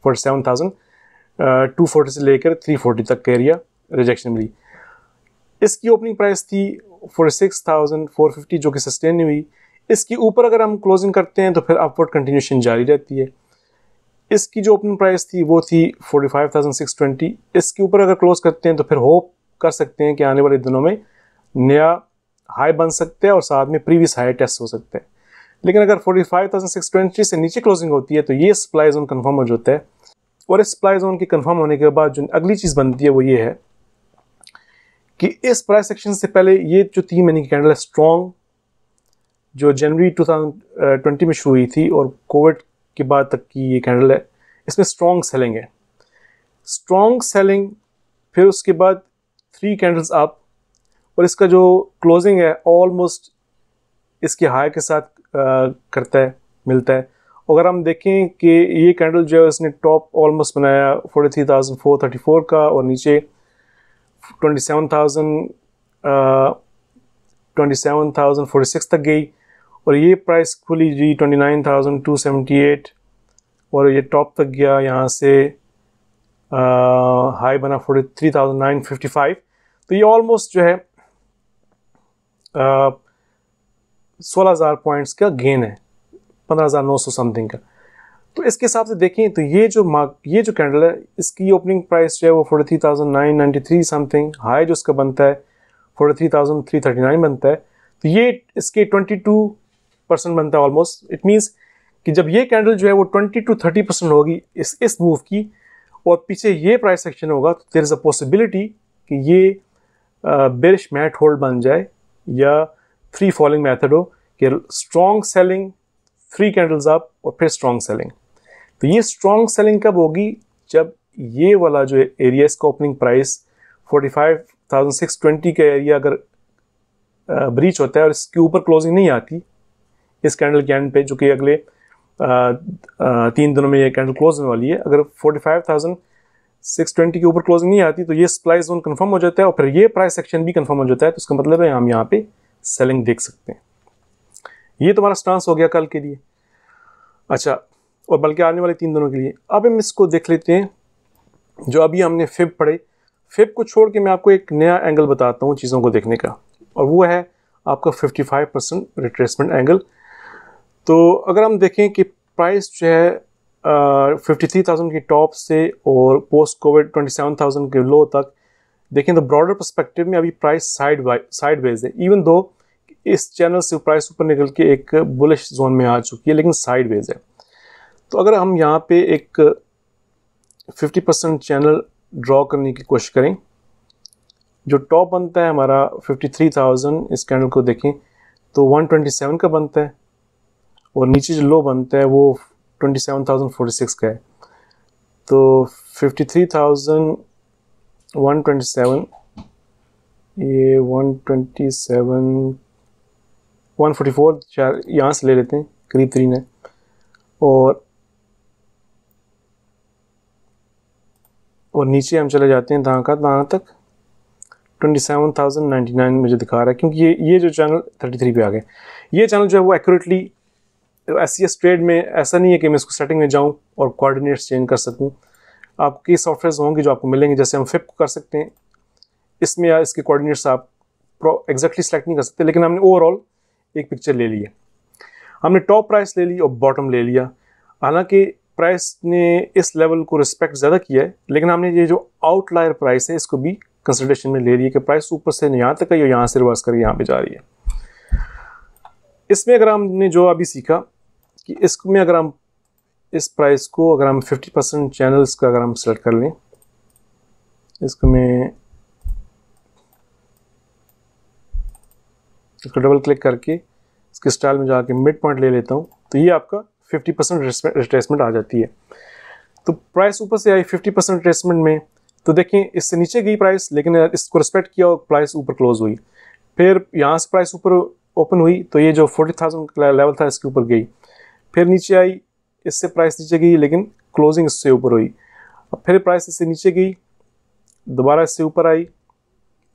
47,240 से लेकर 340 तक का एरिया रिजेक्शन मिली। इसकी ओपनिंग प्राइस थी 46,450 जो कि सस्टेन नहीं हुई। इसके ऊपर अगर हम क्लोजिंग करते हैं तो फिर अपवर्ड कंटिन्यूशन जारी रहती है। इसकी जो ओपनिंग प्राइस थी वो थी 45,620। इसके ऊपर अगर क्लोज करते हैं तो फिर होप कर सकते हैं कि आने वाले दिनों में नया हाई बन सकते हैं और साथ में प्रीवियस हाई टेस्ट हो सकते हैं। लेकिन अगर 45,620 से नीचे क्लोजिंग होती है तो ये सप्लाई जोन कन्फर्म हो जाता है। और इस सप्लाई जोन के कन्फर्म होने के बाद जो अगली चीज़ बनती है वो ये है कि इस प्राइस सेक्शन से पहले ये जो 3 महीने की कैंडल है स्ट्रॉन्ग, जो जनवरी 2020 में शुरू हुई थी और कोविड के बाद तक की ये कैंडल है, इसमें स्ट्रॉन्ग सेलिंग है। स्ट्रॉन्ग सेलिंग, फिर उसके बाद 3 कैंडल्स अप, और इसका जो क्लोजिंग है ऑलमोस्ट इसके हाई के साथ करता है, मिलता है। अगर हम देखें कि ये कैंडल जो है इसने टॉप ऑलमोस्ट बनाया 43,434 का और नीचे 27,046 तक गई, और ये प्राइस खुली जी 29,278 और ये टॉप तक गया, यहाँ से हाई बना 43,955। तो ये ऑलमोस्ट जो है 16,000 पॉइंट्स का गेन है, 15,900 समथिंग का। तो इसके हिसाब से देखें तो ये जो कैंडल है इसकी ओपनिंग प्राइस जो है वो 43,993 समथिंग, हाई जो इसका बनता है 43,339 बनता है। तो ये इसके 22% बनता है ऑलमोस्ट। इट मीन्स कि जब ये कैंडल जो है वो 20 to 30% होगी इस मूव की, और पीछे ये प्राइस सेक्शन होगा, तो देयर इज़ अ पॉसिबिलिटी कि ये बेरिश मैट होल्ड बन जाए या फ्री फॉलिंग मेथड हो, कि स्ट्रॉन्ग सेलिंग, 3 कैंडल्स अप और फिर स्ट्रॉन्ग सेलिंग। तो ये स्ट्रॉन्ग सेलिंग कब होगी? जब ये वाला जो एरिया इसका ओपनिंग प्राइस 45,620 का एरिया अगर ब्रीच होता है और इसके ऊपर क्लोजिंग नहीं आती इस कैंडल के एंड पे, जो कि अगले 3 दिनों में ये कैंडल क्लोज होने वाली है, अगर 45,620 के ऊपर क्लोजिंग नहीं आती तो ये सप्लाई जोन कंफर्म हो जाता है और फिर ये प्राइस सेक्शन भी कंफर्म हो जाता है। तो इसका मतलब है हम यहाँ पे सेलिंग देख सकते हैं। ये तुम्हारा स्टांस हो गया कल के लिए। अच्छा, और बल्कि आने वाले 3 दिनों के लिए। अब हम इसको देख लेते हैं जो अभी हमने फिब पढ़े। फिब को छोड़ के मैं आपको एक नया एंगल बताता हूँ चीज़ों को देखने का, और वो है आपका 55% रिट्रेसमेंट एंगल। तो अगर हम देखें कि प्राइस जो है 53,000 की टॉप से और पोस्ट कोविड 27,000 के लो तक देखें तो ब्रॉडर पर्सपेक्टिव में अभी प्राइस साइडवेज है। इवन दो इस चैनल से प्राइस ऊपर निकल के एक बुलिश जोन में आ चुकी है, लेकिन साइडवेज है। तो अगर हम यहाँ पे एक 50% चैनल ड्रॉ करने की कोशिश करें, जो टॉप बनता है हमारा 53,000, इस कैंडल को देखें तो 127 का बनता है, और नीचे जो लो बनता है वो 27,046 का है। तो 53,127, ये 127 144 यहाँ से ले लेते हैं, करीब 3 है, और नीचे हम चले जाते हैं तहाँ तक 27,099 मुझे दिखा रहा है, क्योंकि ये जो चैनल 33 पे आ गए। ये चैनल जो है वो एक्यूरेटली SCS ट्रेड में ऐसा नहीं है कि मैं इसको सेटिंग में जाऊं और कोऑर्डिनेट्स चेंज कर सकूं। आपको कई सॉफ्टवेयर्स होंगे जो आपको मिलेंगे, जैसे हम फिप को कर सकते हैं, इसमें या इसके कोऑर्डिनेट्स आप एग्जैक्टली सेलेक्ट नहीं कर सकते, लेकिन हमने ओवरऑल एक पिक्चर ले ली है। हमने टॉप प्राइस ले ली और बॉटम ले लिया। हालांकि प्राइस ने इस लेवल को रिस्पेक्ट ज़्यादा किया है, लेकिन हमने ये जो आउटलायर प्राइस है इसको भी कंसिडरेशन में ले रही है कि प्राइस ऊपर से यहाँ तक है और यहाँ से रिवर्स करके यहाँ पे जा रही है। इसमें अगर हमने जो अभी सीखा कि इसमें अगर हम इस प्राइस को अगर हम 50% चैनल्स का अगर हम सेलेक्ट कर लें, इसको मैं इसको डबल क्लिक करके इसके स्टाइल में जाके मिड पॉइंट ले लेता हूँ, तो ये आपका 50% रिट्रेसमेंट आ जाती है। तो प्राइस ऊपर से आई 50% रिट्रेसमेंट में, तो देखें इससे नीचे गई प्राइस, लेकिन इसको रिस्पेक्ट किया और प्राइस ऊपर क्लोज हुई। फिर यहाँ से प्राइस ऊपर ओपन हुई तो ये जो 40,000 लेवल था इसके ऊपर गई, फिर नीचे आई, इससे प्राइस नीचे गई लेकिन क्लोजिंग इससे ऊपर हुई। अब फिर प्राइस इससे नीचे गई, दोबारा इससे ऊपर आई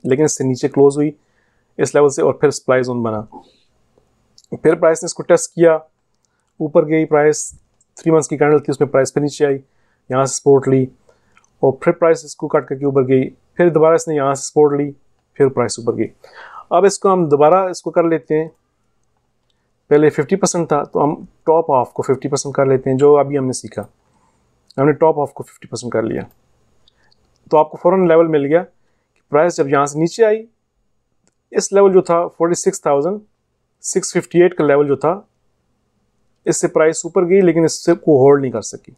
लेकिन इससे नीचे क्लोज हुई इस लेवल से, और फिर सप्लाई जोन बना। फिर प्राइस ने इसको टेस्ट किया, ऊपर गई प्राइस, 3 मंथ्स की कैंडल थी उसमें प्राइस फिर नीचे आई, यहाँ से सपोर्ट ली और फिर प्राइस इसको काट करके ऊपर गई, फिर दोबारा इसने यहाँ से सपोर्ट ली, फिर प्राइस ऊपर गई। अब इसको हम दोबारा इसको कर लेते हैं पहले 50% था, तो हम टॉप ऑफ को 50% कर लेते हैं। जो अभी हमने सीखा, हमने टॉप ऑफ को 50% कर लिया, तो आपको फ़ौरन लेवल मिल गया कि प्राइस जब यहाँ से नीचे आई, इस लेवल जो था 46,658 का लेवल जो था, इससे प्राइस ऊपर गई लेकिन इससे को होल्ड नहीं कर सकी।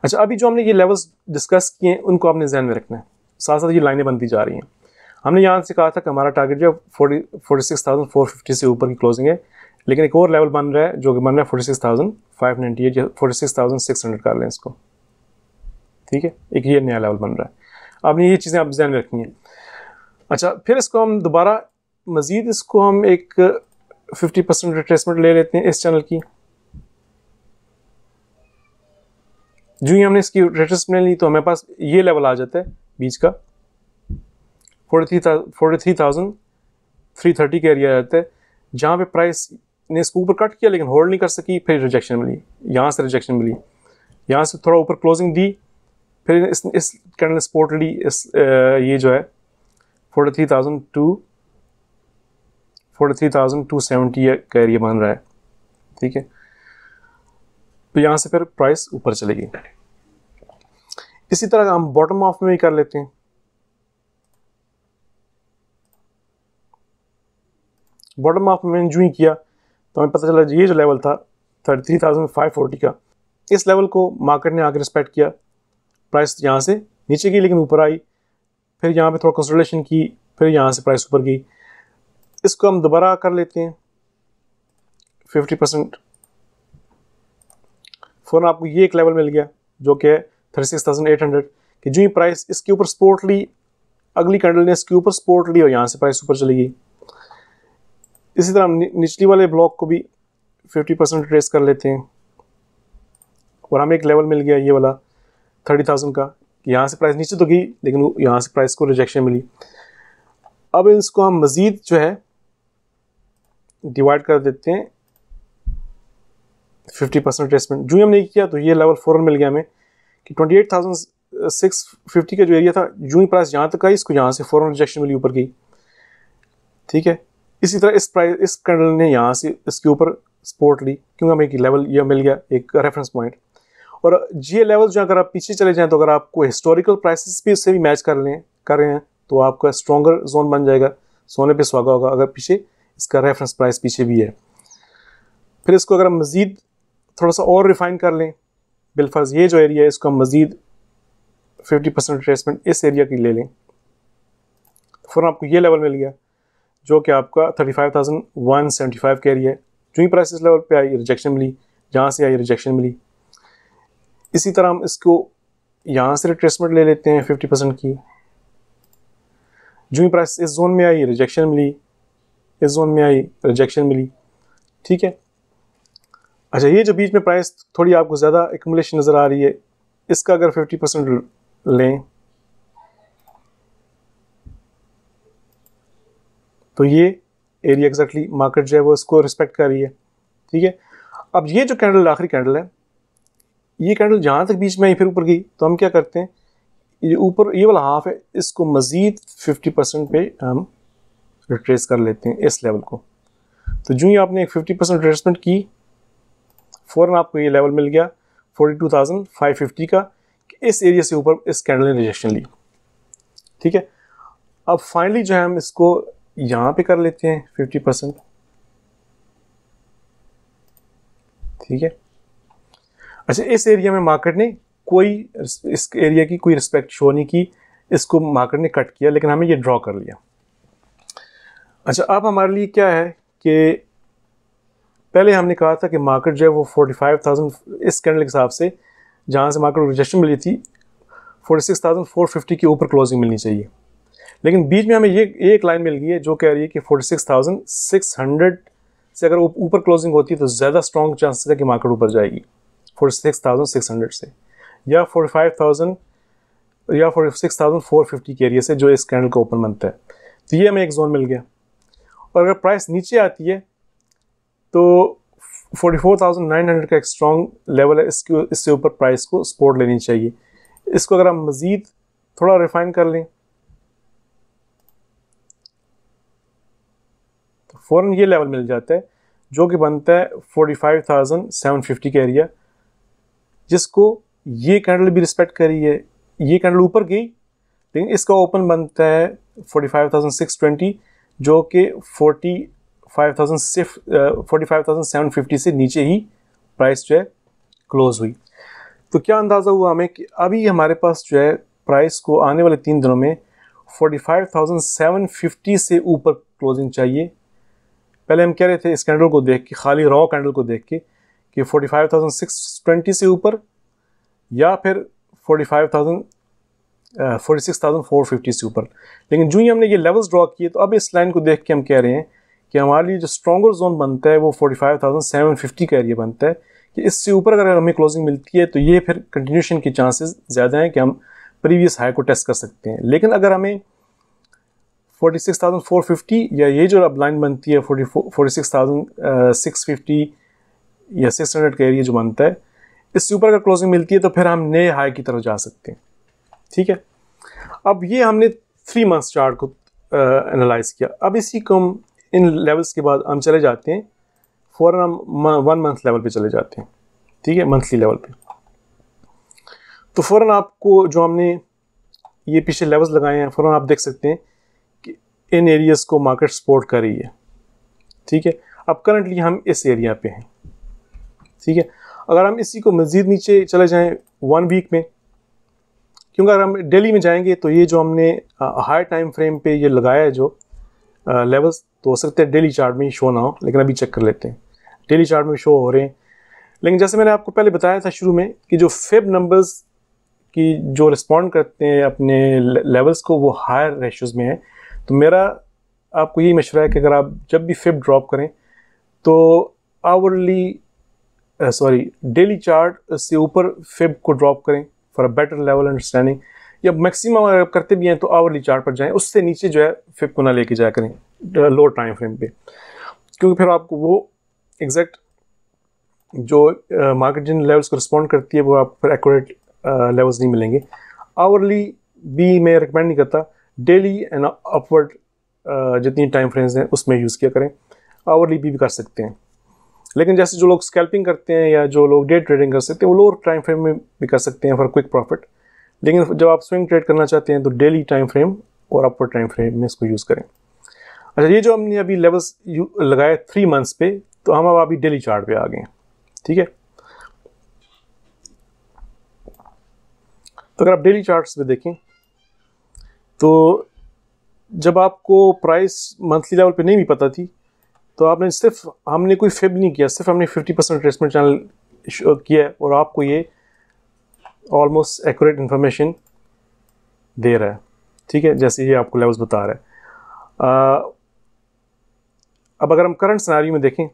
अच्छा, अभी जो हमने ये लेवल्स डिस्कस किए हैं उनको आपने ध्यान में रखना है, साथ साथ ये लाइनें बनती जा रही हैं। हमने यहाँ से कहा था कि हमारा टारगेट जो 46,450 से ऊपर की क्लोजिंग है, लेकिन एक और लेवल बन रहा है जो कि बन रहा है 46,598 या 46,600 कर लें इसको, ठीक है। एक ये नया लेवल बन रहा है। आपने ये चीज़ें आप ध्यान में रखनी है। अच्छा, फिर इसको हम दोबारा मज़ीद इसको हम एक 50% रिट्रेसमेंट ले लेते हैं इस चैनल की। जो ही हमने इसकी रिट्रेसमेंट ली तो हमारे पास ये लेवल आ जाता है बीच का 43,330 का एरिया आ जाता है, जहाँ पे प्राइस ने इसको ऊपर कट किया लेकिन होल्ड नहीं कर सकी, फिर रिजेक्शन मिली, यहाँ से रिजेक्शन मिली, यहाँ से थोड़ा ऊपर क्लोजिंग दी, फिर इस कैंडल सपोर्ट ली, ये जो है 43,270 का एरिया बन रहा है, ठीक है। तो यहाँ से फिर प्राइस ऊपर चलेगी। इसी तरह हम बॉटम ऑफ में भी कर लेते हैं। बॉटम ऑफ में जो ही किया तो हमें पता चला ये जो लेवल था 33,540 का, इस लेवल को मार्केट ने आगे रिस्पेक्ट किया, प्राइस यहाँ से नीचे गई लेकिन ऊपर आई, फिर यहाँ पे थोड़ा कंसोलिडेशन की, फिर यहाँ से प्राइस ऊपर गई। इसको हम दोबारा कर लेते हैं 50%। फ़ौरन आपको ये एक लेवल मिल गया जो कि है 36,800 कि जो ही प्राइस इसके ऊपर सपोर्ट ली, अगली कैंडल ने इसके ऊपर सपोर्ट ली और यहाँ से प्राइस ऊपर चली गई। इसी तरह हम निचली वाले ब्लॉक को भी 50% ट्रेस कर लेते हैं और हमें एक लेवल मिल गया ये वाला 30,000 का। यहाँ से प्राइस नीचे तो गई लेकिन यहाँ से प्राइस को रिजेक्शन मिली। अब इसको हम मज़ीद जो है डिवाइड कर देते हैं 50% ट्रेसमेंट। जो ही हमने किया तो ये लेवल फ़ौरन मिल गया हमें कि 28,650 का जो एरिया था, जो ही प्राइस यहाँ तक आई, इसको यहाँ से फ़ौरन रिजेक्शन मिली, ऊपर गई, ठीक है। इसी तरह इस कैंडल ने यहाँ से इसके ऊपर सपोर्ट ली क्योंकि हमें एक लेवल यह मिल गया, एक रेफरेंस पॉइंट। और ये लेवल जो अगर आप पीछे चले जाएं तो अगर आपको हिस्टोरिकल प्राइसेस भी उससे भी मैच कर रहे हैं तो आपका स्ट्रॉन्गर जोन बन जाएगा, सोने पे सुहागा होगा अगर पीछे इसका रेफरेंस प्राइस पीछे भी है। फिर इसको अगर हम मज़ीद थोड़ा सा और रिफाइन कर लें, बिलफर्ज ये जो एरिया है इसको हम मज़ीद 50% रिट्रेसमेंट इस एरिया की ले लें, फ़ौरन आपको ये लेवल मिल गया जो कि आपका 35,175 का एरिया है। जो ही प्राइस इस लेवल पे आई, रिजेक्शन मिली, जहाँ से आई रिजेक्शन मिली। इसी तरह हम इसको यहाँ से रिट्रेसमेंट ले लेते हैं 50% की। जो ही प्राइस इस जोन में आई, रिजेक्शन मिली, इस जोन में आई, रिजेक्शन मिली, ठीक है। अच्छा, ये जो बीच में प्राइस थोड़ी आपको ज़्यादा एक्युमुलेशन नज़र आ रही है, इसका अगर 50% लें तो ये एरिया एग्जैक्टली मार्केट जो है वो इसको रिस्पेक्ट कर रही है, ठीक है। अब ये जो कैंडल आखिरी कैंडल है, ये कैंडल जहाँ तक बीच में आई फिर ऊपर गई, तो हम क्या करते हैं, ये ऊपर ये वाला हाफ है, इसको मज़ीद 50% पे हम रिट्रेस कर लेते हैं इस लेवल को। तो जो ही आपने एक 50% रिट्रेसमेंट की, फ़ौरन आपको ये लेवल मिल गया 42,550 का, इस एरिया से ऊपर इस कैंडल ने रिजेक्शन ली, ठीक है। अब फाइनली जो है हम इसको यहाँ पे कर लेते हैं 50%, ठीक है। अच्छा, इस एरिया में मार्केट ने कोई इस एरिया की कोई रिस्पेक्ट शो नहीं की, इसको मार्केट ने कट किया लेकिन हमें ये ड्रॉ कर लिया। अच्छा, अब हमारे लिए क्या है कि पहले हमने कहा था कि मार्केट जो है वो 45,000 इस कैंडल के हिसाब से जहाँ से मार्केट को रिजेक्शन मिली थी 46,450 के ऊपर क्लोजिंग मिलनी चाहिए, लेकिन बीच में हमें ये एक लाइन मिल गई है जो कह रही है कि 46,600 से अगर ऊपर क्लोजिंग होती है तो ज़्यादा स्ट्रॉन्ग चांसेस है कि मार्केट ऊपर जाएगी 46,600 से, या 45,000 या 46,450 के एरिया से जो इस कैंडल का ओपन बनता है। तो ये हमें एक जोन मिल गया। और अगर प्राइस नीचे आती है तो 44,900 का एक स्ट्रॉन्ग लेवल है, इससे ऊपर प्राइस को सपोर्ट लेनी चाहिए। इसको अगर हम मज़ीद थोड़ा रिफाइन कर लें तो फ़ौरन ये लेवल मिल जाता है जो कि बनता है 45,750 का एरिया, जिसको ये कैंडल भी रिस्पेक्ट करी है। ये कैंडल ऊपर गई लेकिन इसका ओपन बनता है 45,620, जो कि 45,750 से नीचे ही प्राइस जो है क्लोज हुई। तो क्या अंदाज़ा हुआ हमें कि अभी हमारे पास जो है प्राइस को आने वाले 3 दिनों में 45,750 से ऊपर क्लोजिंग चाहिए। पहले हम कह रहे थे इस कैंडल को देख के, खाली रॉ कैंडल को देख के, कि 45,620 से ऊपर या फिर 46,450 से ऊपर। लेकिन जो ही हमने ये लेवल्स ड्रॉ किए तो अब इस लाइन को देख के हम कह रहे हैं कि हमारे लिए जो स्ट्रॉन्गर जोन बनता है वो 45,750 का एरिया बनता है, कि इससे ऊपर अगर हमें क्लोजिंग मिलती है तो ये फिर कंटिन्यूशन के चांसेस ज़्यादा हैं कि हम प्रीवियस हाई को टेस्ट कर सकते हैं। लेकिन अगर हमें 46,450 या ये जो अब लाइन बनती है 46,650 या 600 का एरिया जो बनता है, इससे ऊपर अगर क्लोजिंग मिलती है तो फिर हम नए हाई की तरफ जा सकते हैं। ठीक है, अब ये हमने 3 मंथ्स चार्ट को एनालाइज किया। अब इसी को हम इन लेवल्स के बाद हम चले जाते हैं फॉरन, हम 1 मंथ लेवल पे चले जाते हैं। ठीक है, मंथली लेवल पे। तो फॉरन आपको जो हमने ये पीछे लेवल्स लगाए हैं, फॉरन आप देख सकते हैं कि इन एरियाज को मार्केट सपोर्ट कर रही है। ठीक है, अब करंटली हम इस एरिया पे हैं। ठीक है, अगर हम इसी को मज़ीद नीचे चले जाएं 1 वीक में, क्योंकि अगर हम डेली में जाएंगे तो ये जो हमने हाई टाइम फ्रेम पे ये लगाया है जो लेवल्स, तो हो सकते हैं डेली चार्ट में ही शो ना हो, लेकिन अभी चेक कर लेते हैं। डेली चार्ट में शो हो रहे हैं, लेकिन जैसे मैंने आपको पहले बताया था शुरू में कि जो फेब नंबर्स की जो रिस्पॉन्ड करते हैं अपने लेवल्स को, वो हायर रेशियोज़ में है। तो मेरा आपको यही मशवरा है कि अगर आप जब भी फेब ड्रॉप करें तो डेली चार्ट से ऊपर फेब को ड्रॉप करें for a better level understanding, या मैक्सिमम अगर आप करते भी हैं तो आवरली चार्ट पर जाएं, उससे नीचे जो है फेब को ना लेके जाया करें लो टाइम फ्रेम पे, क्योंकि फिर आपको वो एग्जैक्ट जो मार्केट जिन लेवल्स को रिस्पॉन्ड करती है वो आपको फिर एक्यूरेट लेवल्स नहीं मिलेंगे। आवरली भी मैं रिकमेंड नहीं करता, डेली एंड अपवर्ड जितनी टाइम फ्रेम्स हैं उसमें यूज़ किया करें। आवरली भी कर सकते हैं, लेकिन जैसे जो लोग स्कैल्पिंग करते हैं या जो लोग डे ट्रेडिंग कर सकते हैं वो लोअर टाइम फ्रेम में भी कर सकते हैं फॉर क्विक प्रॉफिट। लेकिन जब आप स्विंग ट्रेड करना चाहते हैं तो डेली टाइम फ्रेम और अपवर्ड टाइम फ्रेम में इसको यूज़ करें। अच्छा, ये जो हमने अभी लेवल्स लगाए 3 मंथ्स पे, तो हम अब अभी डेली चार्ट पे आ गए हैं। ठीक है, तो अगर आप डेली चार्ट्स पे देखें तो जब आपको प्राइस मंथली लेवल पे नहीं भी पता थी तो आपने हमने कोई फेब नहीं किया, सिर्फ हमने 50% रिट्रेसमेंट चैनल किया और आपको ये ऑलमोस्ट एक्यूरेट इन्फॉर्मेशन दे रहा है। ठीक है, जैसे ये आपको लेवल्स बता रहा है। अब अगर हम करंट सिनेरियो में देखें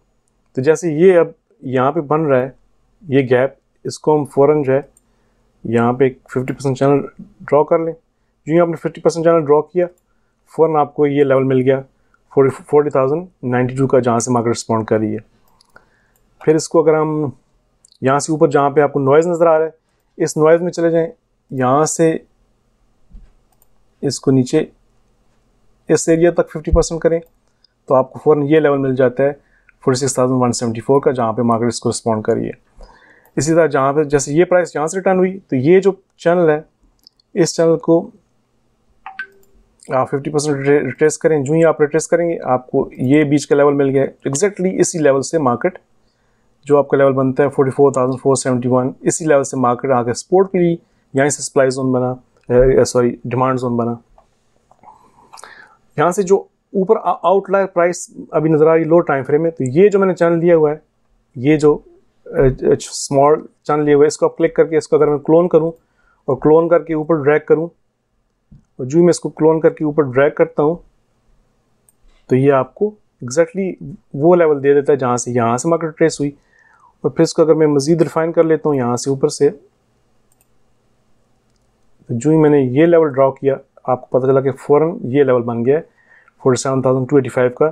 तो जैसे ये अब यहाँ पे बन रहा है ये गैप, इसको हम फ़ौरन जो है यहाँ पे 50% चैनल ड्रॉ कर लें। जो ही आपने 50% चैनल ड्रॉ किया, फ़ौरन आपको ये लेवल मिल गया 40,092 का, जहाँ से मार्केट रिस्पॉन्ड कर रही है। फिर इसको अगर हम यहाँ से ऊपर जहाँ पे आपको नॉइज़ नज़र आ रहा है, इस नॉइज़ में चले जाएं, यहाँ से इसको नीचे इस एरिया तक 50% करें तो आपको फ़ौरन ये लेवल मिल जाता है 46,174 का, जहाँ पे मार्केट इसको रिस्पॉन्ड कर रही है। इसी तरह जहाँ पे जैसे ये प्राइस यहाँ से रिटर्न हुई तो ये जो चैनल है, इस चैनल को आप 50% रिट्रेस करें। जो ही आप रिट्रेस करेंगे आपको ये बीच का लेवल मिल गया। एग्जैक्टली इसी लेवल से मार्केट जो आपका लेवल बनता है 44,471, इसी लेवल से मार्केट आगे सपोर्ट के लिए यहाँ से सप्लाई जोन बना, डिमांड जोन बना। यहाँ से जो ऊपर आउटलायर प्राइस अभी नज़र आ रही लो टाइम फ्रेम में, तो ये जो मैंने चैनल दिया हुआ है, ये जो स्मॉल चैनल लिया हुआ है, इसको आप क्लिक करके इसको अगर मैं क्लोन करूँ और क्लोन करके ऊपर ड्रैग करूँ, और जो मैं इसको क्लोन करके ऊपर ड्रैग करता हूँ तो ये आपको एग्जैक्टली वो लेवल दे देता है जहाँ से यहाँ से मार्केट ट्रेस हुई। और फिर इसको अगर मैं मज़ीद रिफाइन कर लेता हूँ यहाँ से ऊपर से, तो जो ही मैंने ये लेवल ड्रॉ किया आपको पता चला कि फ़ौरन ये लेवल बन गया है 47,285 का,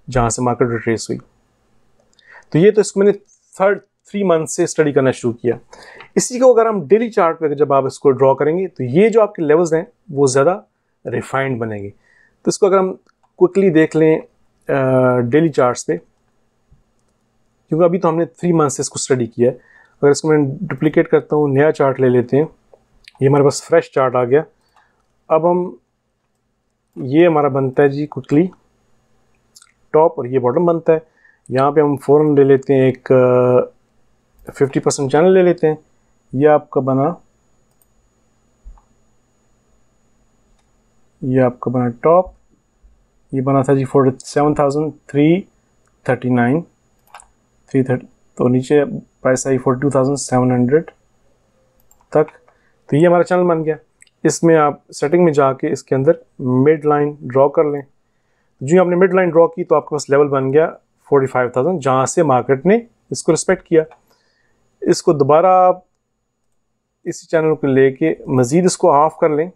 जहाँ से मार्केट रिट्रेस हुई। तो ये तो इसको मैंने 3 मंथ से स्टडी करना शुरू किया। इसी को अगर हम डेली चार्ट पे जब आप इसको ड्रॉ करेंगे तो ये जो आपके लेवल्स हैं वो ज़्यादा रिफाइंड बनेंगे। तो इसको अगर हम क्विकली देख लें डेली चार्ट्स पे, क्योंकि अभी तो हमने 3 मंथ से इसको स्टडी किया है। अगर इसको मैं डुप्लीकेट करता हूँ, नया चार्ट ले लेते हैं, ये हमारे पास फ्रेश चार्ट आ गया। अब हम ये हमारा बनता है जी क्विकली टॉप और ये बॉटम बनता है। यहाँ पे हम फ़ौरन ले लेते हैं एक 50% चैनल ले लेते हैं। ये आपका बना टॉप, ये बना था जी 47,339 330, तो नीचे प्राइस आई 42,700 तक। तो ये हमारा चैनल बन गया। इसमें आप सेटिंग में जाके इसके अंदर मिड लाइन ड्रॉ कर लें। जो आपने मिड लाइन ड्रॉ की तो आपके पास लेवल बन गया 45,000, जहाँ से मार्केट ने इसको रिस्पेक्ट किया। इसको दोबारा आप इसी चैनल को लेके मज़ीद इसको हाफ कर लें।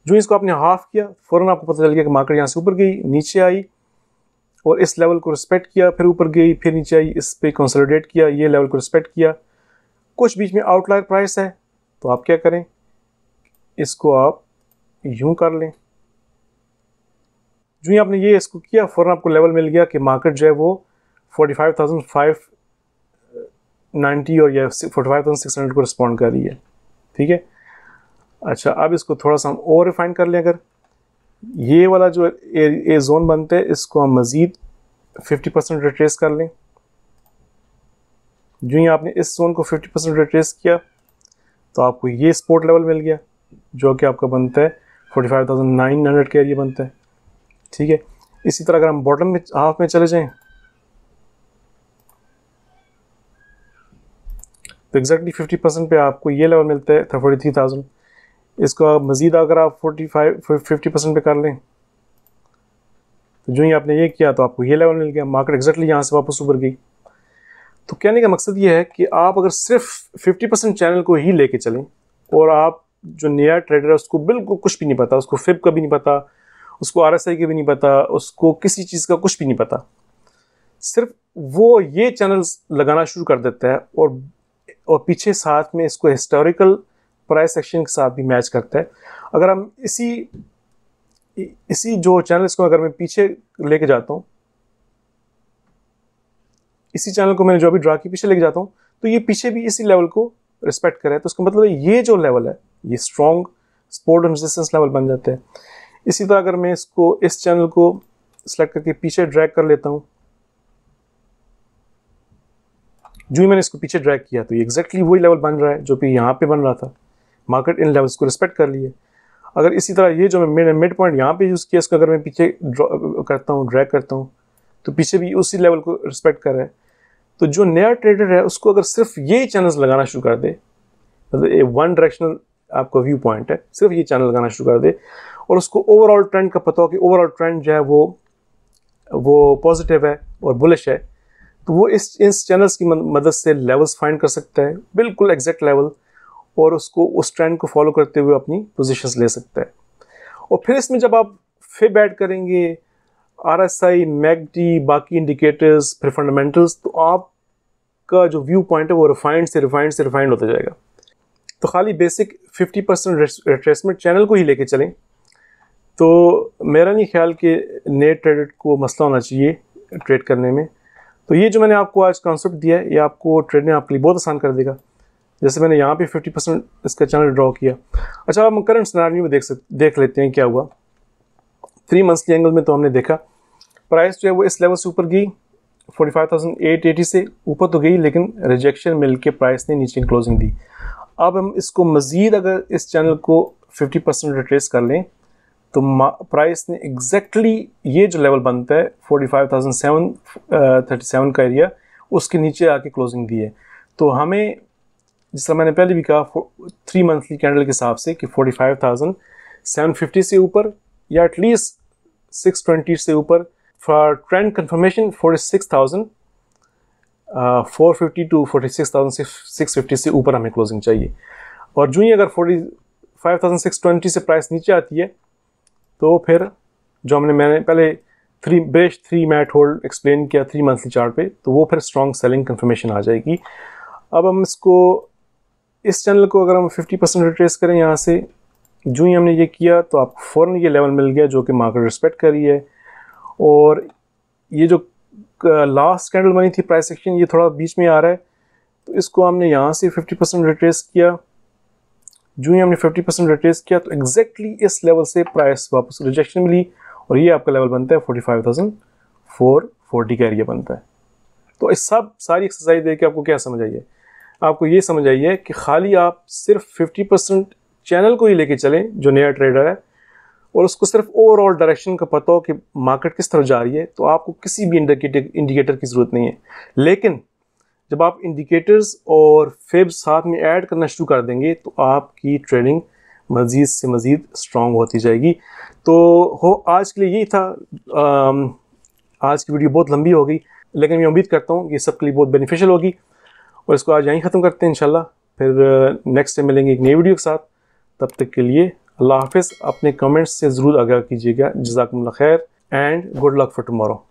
जो इसको आपने हाफ किया, फ़ौरन आपको पता चल गया कि मार्केट यहाँ से ऊपर गई, नीचे आई और इस लेवल को रिस्पेक्ट किया, फिर ऊपर गई, फिर नीचे आई, इस पे कंसोलिडेट किया, ये लेवल को रिस्पेक्ट किया। कुछ बीच में आउटलायर प्राइस है तो आप क्या करें, इसको आप यूं कर लें। जो ही आपने ये इसको किया, फ़ौरन आपको लेवल मिल गया कि मार्केट जो है वो 45,590 और या 45,600 को रिस्पॉन्ड कर रही है। ठीक है, अच्छा अब इसको थोड़ा सा हम और रिफाइन कर लें। अगर ये वाला जो ए जोन बनता है, इसको हम मज़ीद 50% रिट्रेस कर लें। जो ही आपने इस जोन को 50% रिट्रेस किया तो आपको ये सपोर्ट लेवल मिल गया, जो कि आपका बनता है 45,900 का एरिया बनता है। ठीक है, इसी तरह अगर हम बॉटम में हाफ में चले जाएं तो एग्जैक्टली 50% पे आपको ये लेवल मिलता है 43,000। इसको आप मज़ीद अगर आप 50% पे कर लें तो जो ही आपने ये किया तो आपको ये लेवल मिल गया, मार्केट एग्जैक्टली यहाँ से वापस ऊपर गई। तो कहने का मकसद ये है कि आप अगर सिर्फ 50% चैनल को ही लेके चलें और आप जो नया ट्रेडर है उसको बिल्कुल कुछ भी नहीं पता, उसको फिब का भी नहीं पता, उसको RSI का भी नहीं पता, उसको किसी चीज़ का कुछ भी नहीं पता, सिर्फ वो ये चैनल्स लगाना शुरू कर देता है और पीछे साथ में इसको हिस्टोरिकल प्राइस एक्शन के साथ भी मैच करता है। अगर हम इसी जो चैनल्स को अगर मैं पीछे लेके जाता हूँ, इसी चैनल को मैंने जो अभी ड्रा की पीछे लेके जाता हूँ, तो ये पीछे भी इसी लेवल को रिस्पेक्ट करे, तो उसका मतलब है ये जो लेवल है ये स्ट्रॉन्ग सपोर्ट और रेजिस्टेंस लेवल बन जाते हैं। इसी तरह अगर मैं इसको इस चैनल को सेलेक्ट करके पीछे ड्रैग कर लेता हूँ, जो ही मैंने इसको पीछे ड्रैग किया तो ये एग्जैक्टली वही लेवल बन रहा है जो भी यहाँ पे बन रहा था। मार्केट इन लेवल्स को रिस्पेक्ट कर लिए। अगर इसी तरह ये जो मैं मिड पॉइंट यहाँ पे यूज़ किया, इसको अगर मैं पीछे करता हूँ, ड्रैग करता हूँ, तो पीछे भी उसी लेवल को रिस्पेक्ट कर रहा है। तो जो नया ट्रेडर है उसको अगर सिर्फ ये चैनल्स लगाना शुरू कर दे, मतलब ये वन डायरेक्शनल आपका व्यू पॉइंट है, सिर्फ ये चैनल लगाना शुरू कर दे और उसको ओवरऑल ट्रेंड का पता हो कि ओवरऑल ट्रेंड जो है वो पॉजिटिव है और बुलिश है, तो वो इस चैनल्स की मदद से लेवल्स फाइंड कर सकता है, बिल्कुल एग्जैक्ट लेवल, और उसको उस ट्रेंड को फॉलो करते हुए अपनी पोजीशंस ले सकता है। और फिर इसमें जब आप फिब ऐड करेंगे, RSI, MACD, बाकी इंडिकेटर्स, फिर फंडामेंटल्स, तो आपका जो व्यू पॉइंट है वो रिफाइंड से रिफाइंड होता जाएगा। तो खाली बेसिक 50% रिट्रेसमेंट चैनल को ही लेके चलें तो मेरा नहीं ख्याल कि नए ट्रेडर को मसला होना चाहिए ट्रेड करने में। तो ये जो मैंने आपको आज कॉन्सेप्ट दिया है, ये आपको ट्रेडिंग आपके लिए बहुत आसान कर देगा। जैसे मैंने यहाँ पे 50% इसका चैनल ड्रॉ किया। अच्छा, अब हम करंट सिनेरियो में देख लेते हैं क्या हुआ। 3 मंथली एंगल में तो हमने देखा प्राइस जो है वो इस लेवल से ऊपर गई, 45,880 से ऊपर तो गई, लेकिन रिजेक्शन मिल के प्राइस ने नीचे क्लोजिंग दी। अब हम इसको मज़ीद अगर इस चैनल को 50% रिट्रेस कर लें तो प्राइस ने एग्जैक्टली ये जो लेवल बनता है 45,737 का एरिया, उसके नीचे आके क्लोजिंग दी है। तो हमें, जिस तरह मैंने पहले भी कहा, 3 मंथली कैंडल के हिसाब से कि 45,750 से ऊपर या एटलीस्ट 620 से ऊपर, फॉर ट्रेंड कंफर्मेशन 46,450 टू 46,650 से ऊपर हमें क्लोजिंग चाहिए। और जो ही अगर 45,620 से प्राइस नीचे आती है तो फिर जो मैंने पहले 3 मैट होल्ड एक्सप्लेन किया 3 मंथली चार्ट पे, तो वो फिर स्ट्रॉन्ग सेलिंग कंफर्मेशन आ जाएगी। अब हम इस चैनल को अगर हम 50% रिट्रेस करें यहाँ से, जो ही हमने ये किया तो आपको फ़ौरन ये लेवल मिल गया जो कि मार्केट रिस्पेक्ट कर रही है। और ये जो लास्ट कैंडल बनी थी प्राइस एक्शन, ये थोड़ा बीच में आ रहा है, तो इसको हमने यहाँ से 50% रिट्रेस किया। जो ही हमने 50% रिट्रेस किया तो एग्जैक्टली इस लेवल से प्राइस वापस रिजेक्शन मिली और ये आपका लेवल बनता है 45,440 का एरिया बनता है। तो इस सारी एक्सरसाइज देख के आपको क्या समझ आई है? आपको ये समझ आई है कि खाली आप सिर्फ 50% चैनल को ही लेके चलें जो नया ट्रेडर है, और उसको सिर्फ ओवरऑल डायरेक्शन का पता हो कि मार्केट किस तरफ जा रही है, तो आपको किसी भी इंडिकेटर की ज़रूरत नहीं है। लेकिन जब आप इंडिकेटर्स और फेब साथ में ऐड करना शुरू कर देंगे तो आपकी ट्रेडिंग मज़ीद से मज़ीद स्ट्रॉन्ग होती जाएगी। तो आज के लिए यही था। आज की वीडियो बहुत लंबी हो गई, लेकिन मैं उम्मीद करता हूँ कि सबके लिए बहुत बेनिफिशियल होगी, और इसको आज यहीं ख़त्म करते हैं इंशाल्लाह। फिर नेक्स्ट टाइम मिलेंगे एक नई वीडियो के साथ। तब तक के लिए अल्लाह हाफ़िज़। अपने कमेंट्स से ज़रूर आगाह कीजिएगा। जज़ाकुमुल्लाह खैर and good luck for tomorrow.